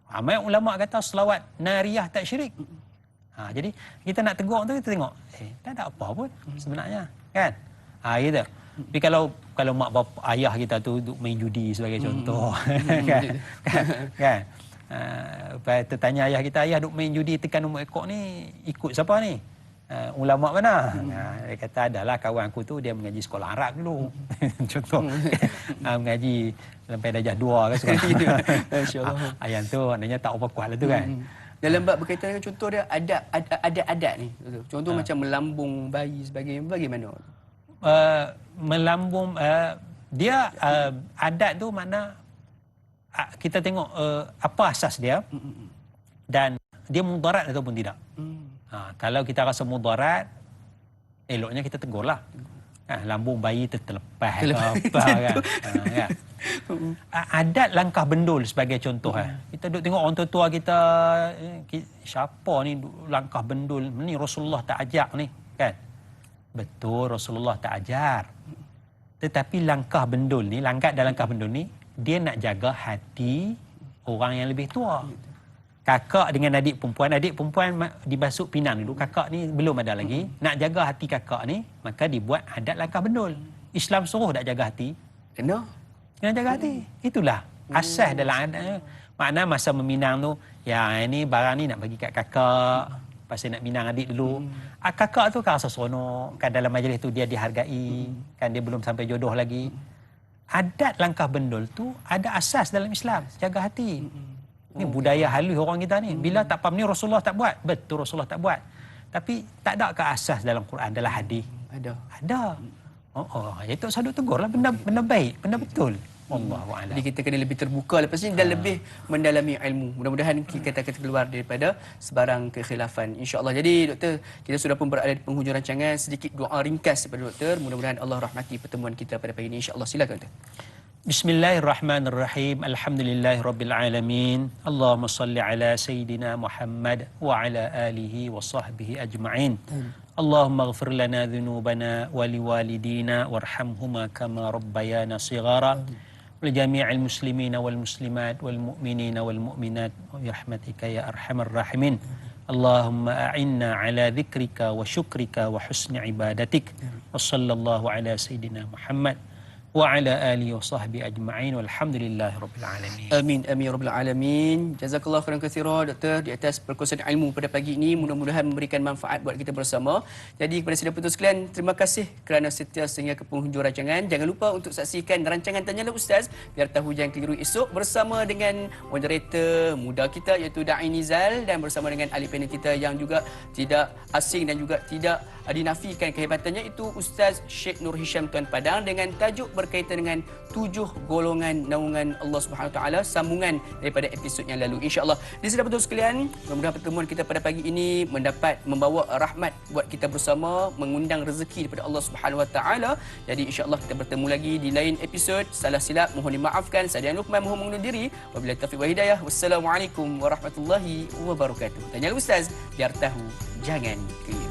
Ramai ulama kata selawat nariyah tak syirik. Jadi kita nak tegur tu, kita tengok tak ada apa pun sebenarnya, kan? Gitu. Tapi kalau mak bapa ayah kita tu duk main judi sebagai contoh, kan? Lepas tertanya ayah kita, ayah duk main judi tekan nombor ekor ni, ikut siapa ni? Ulama mana? Dia kata adalah kawan aku tu dia mengaji sekolah Arab dulu. Contoh. Mengaji sampai darjah 2 kan sekarang. Masya-Allah. Ayat tu maknanya tak apa kuat lah tu kan. Dalam bab berkaitan dengan contoh dia adat ni. Contoh macam melambung bayi sebagainya, bagaimana? Melambung dia adat tu makna kita tengok apa asas dia dan dia mudarat ataupun tidak. Kalau kita rasa mudarat, eloknya kita tegurlah. Lambung bayi terlepas ke apa kan. Adat langkah bendul sebagai contoh. Kita duk tengok orang tua kita, siapa ni langkah bendul, ni Rasulullah tak ajak ni, kan? Betul, Rasulullah tak ajar. Tetapi langkah bendul ni, langkah dan langkah bendul ni, dia nak jaga hati orang yang lebih tua. Kakak dengan adik perempuan dibasuh pinang dulu, kakak ni belum ada lagi. Nak jaga hati kakak ni, maka dibuat adat langkah bendul. Islam suruh tak jaga hati? Kena jaga hati. Itulah asas dalam adat. Makna masa meminang tu, ya ini barang ni nak bagi kat kakak, pasal nak minang adik dulu. Kakak tu kan rasa seronok, kan dalam majlis tu dia dihargai, kan dia belum sampai jodoh lagi. Adat langkah bendul tu ada asas dalam Islam, jaga hati. Ni budaya halus orang kita ni. Bila tak faham ni Rasulullah tak buat. Betul Rasulullah tak buat. Tapi tak ada ke asas dalam Quran, dalam hadis? Ada. Itu sadut tegur lah, benda baik, benda betul. Allahuakbar. Jadi kita kena lebih terbuka lepas ni dan lebih mendalami ilmu. Mudah-mudahan kita akan keluar daripada sebarang kekhilafan, insya-Allah. Jadi doktor, kita sudah pun berada di penghujung rancangan. Sedikit doa ringkas daripada doktor. Mudah-mudahan Allah rahmati pertemuan kita pada pagi ini, insya-Allah. Silakan doktor. Bismillahirrahmanirrahim. Alhamdulillahirabbil alamin. Allahumma salli ala sayidina Muhammad wa ala alihi wa sahbihi ajma'in. Allahumma ighfir lana dhunubana wa liwalidina warhamhuma kama rabbayana shighara. Wa jami'il muslimina wal muslimat wal mu'minina wal mu'minat bi rahmatika ya arhamar rahimin. Allahumma a'inna ala dhikrika wa syukrika wa husni ibadatik. Wa sallallahu ala sayidina Muhammad wa ala alihi wa sahbihi ajma'in walhamdulillahirabbil alamin. Amin amin rabbil alamin. Jazakallahu khairan katsira doktor di atas perkongsian ilmu pada pagi ini. Mudah-mudahan memberikan manfaat buat kita bersama. Jadi kepada sidang penonton sekalian, terima kasih kerana setia sehingga ke penghujung rancangan. Jangan lupa untuk saksikan rancangan Tanyalah Ustaz biar tahu jangan keliru esok bersama dengan moderator muda kita iaitu Da'i Nizal dan bersama dengan ahli panel kita yang juga tidak asing dan juga tidak dinafikan kehebatannya, itu Ustaz Sheikh Nur Hisham Tuan Padang dengan tajuk berkaitan dengan 7 golongan naungan Allah Subhanahu Wa Taala, sambungan daripada episod yang lalu. Insya-Allah. Di sini betul sekalian, mudah-mudahan pertemuan kita pada pagi ini mendapat membawa rahmat buat kita bersama, mengundang rezeki daripada Allah Subhanahu Wa Taala. Jadi insya-Allah kita bertemu lagi di lain episod. Salah silap mohon dimaafkan. Saya Dian Luqman mohon mengundur diri. Wabillahi taufiq wa hidayah. Wassalamualaikum warahmatullahi wabarakatuh. Tanyalah Ustaz biar tahu jangan keliru.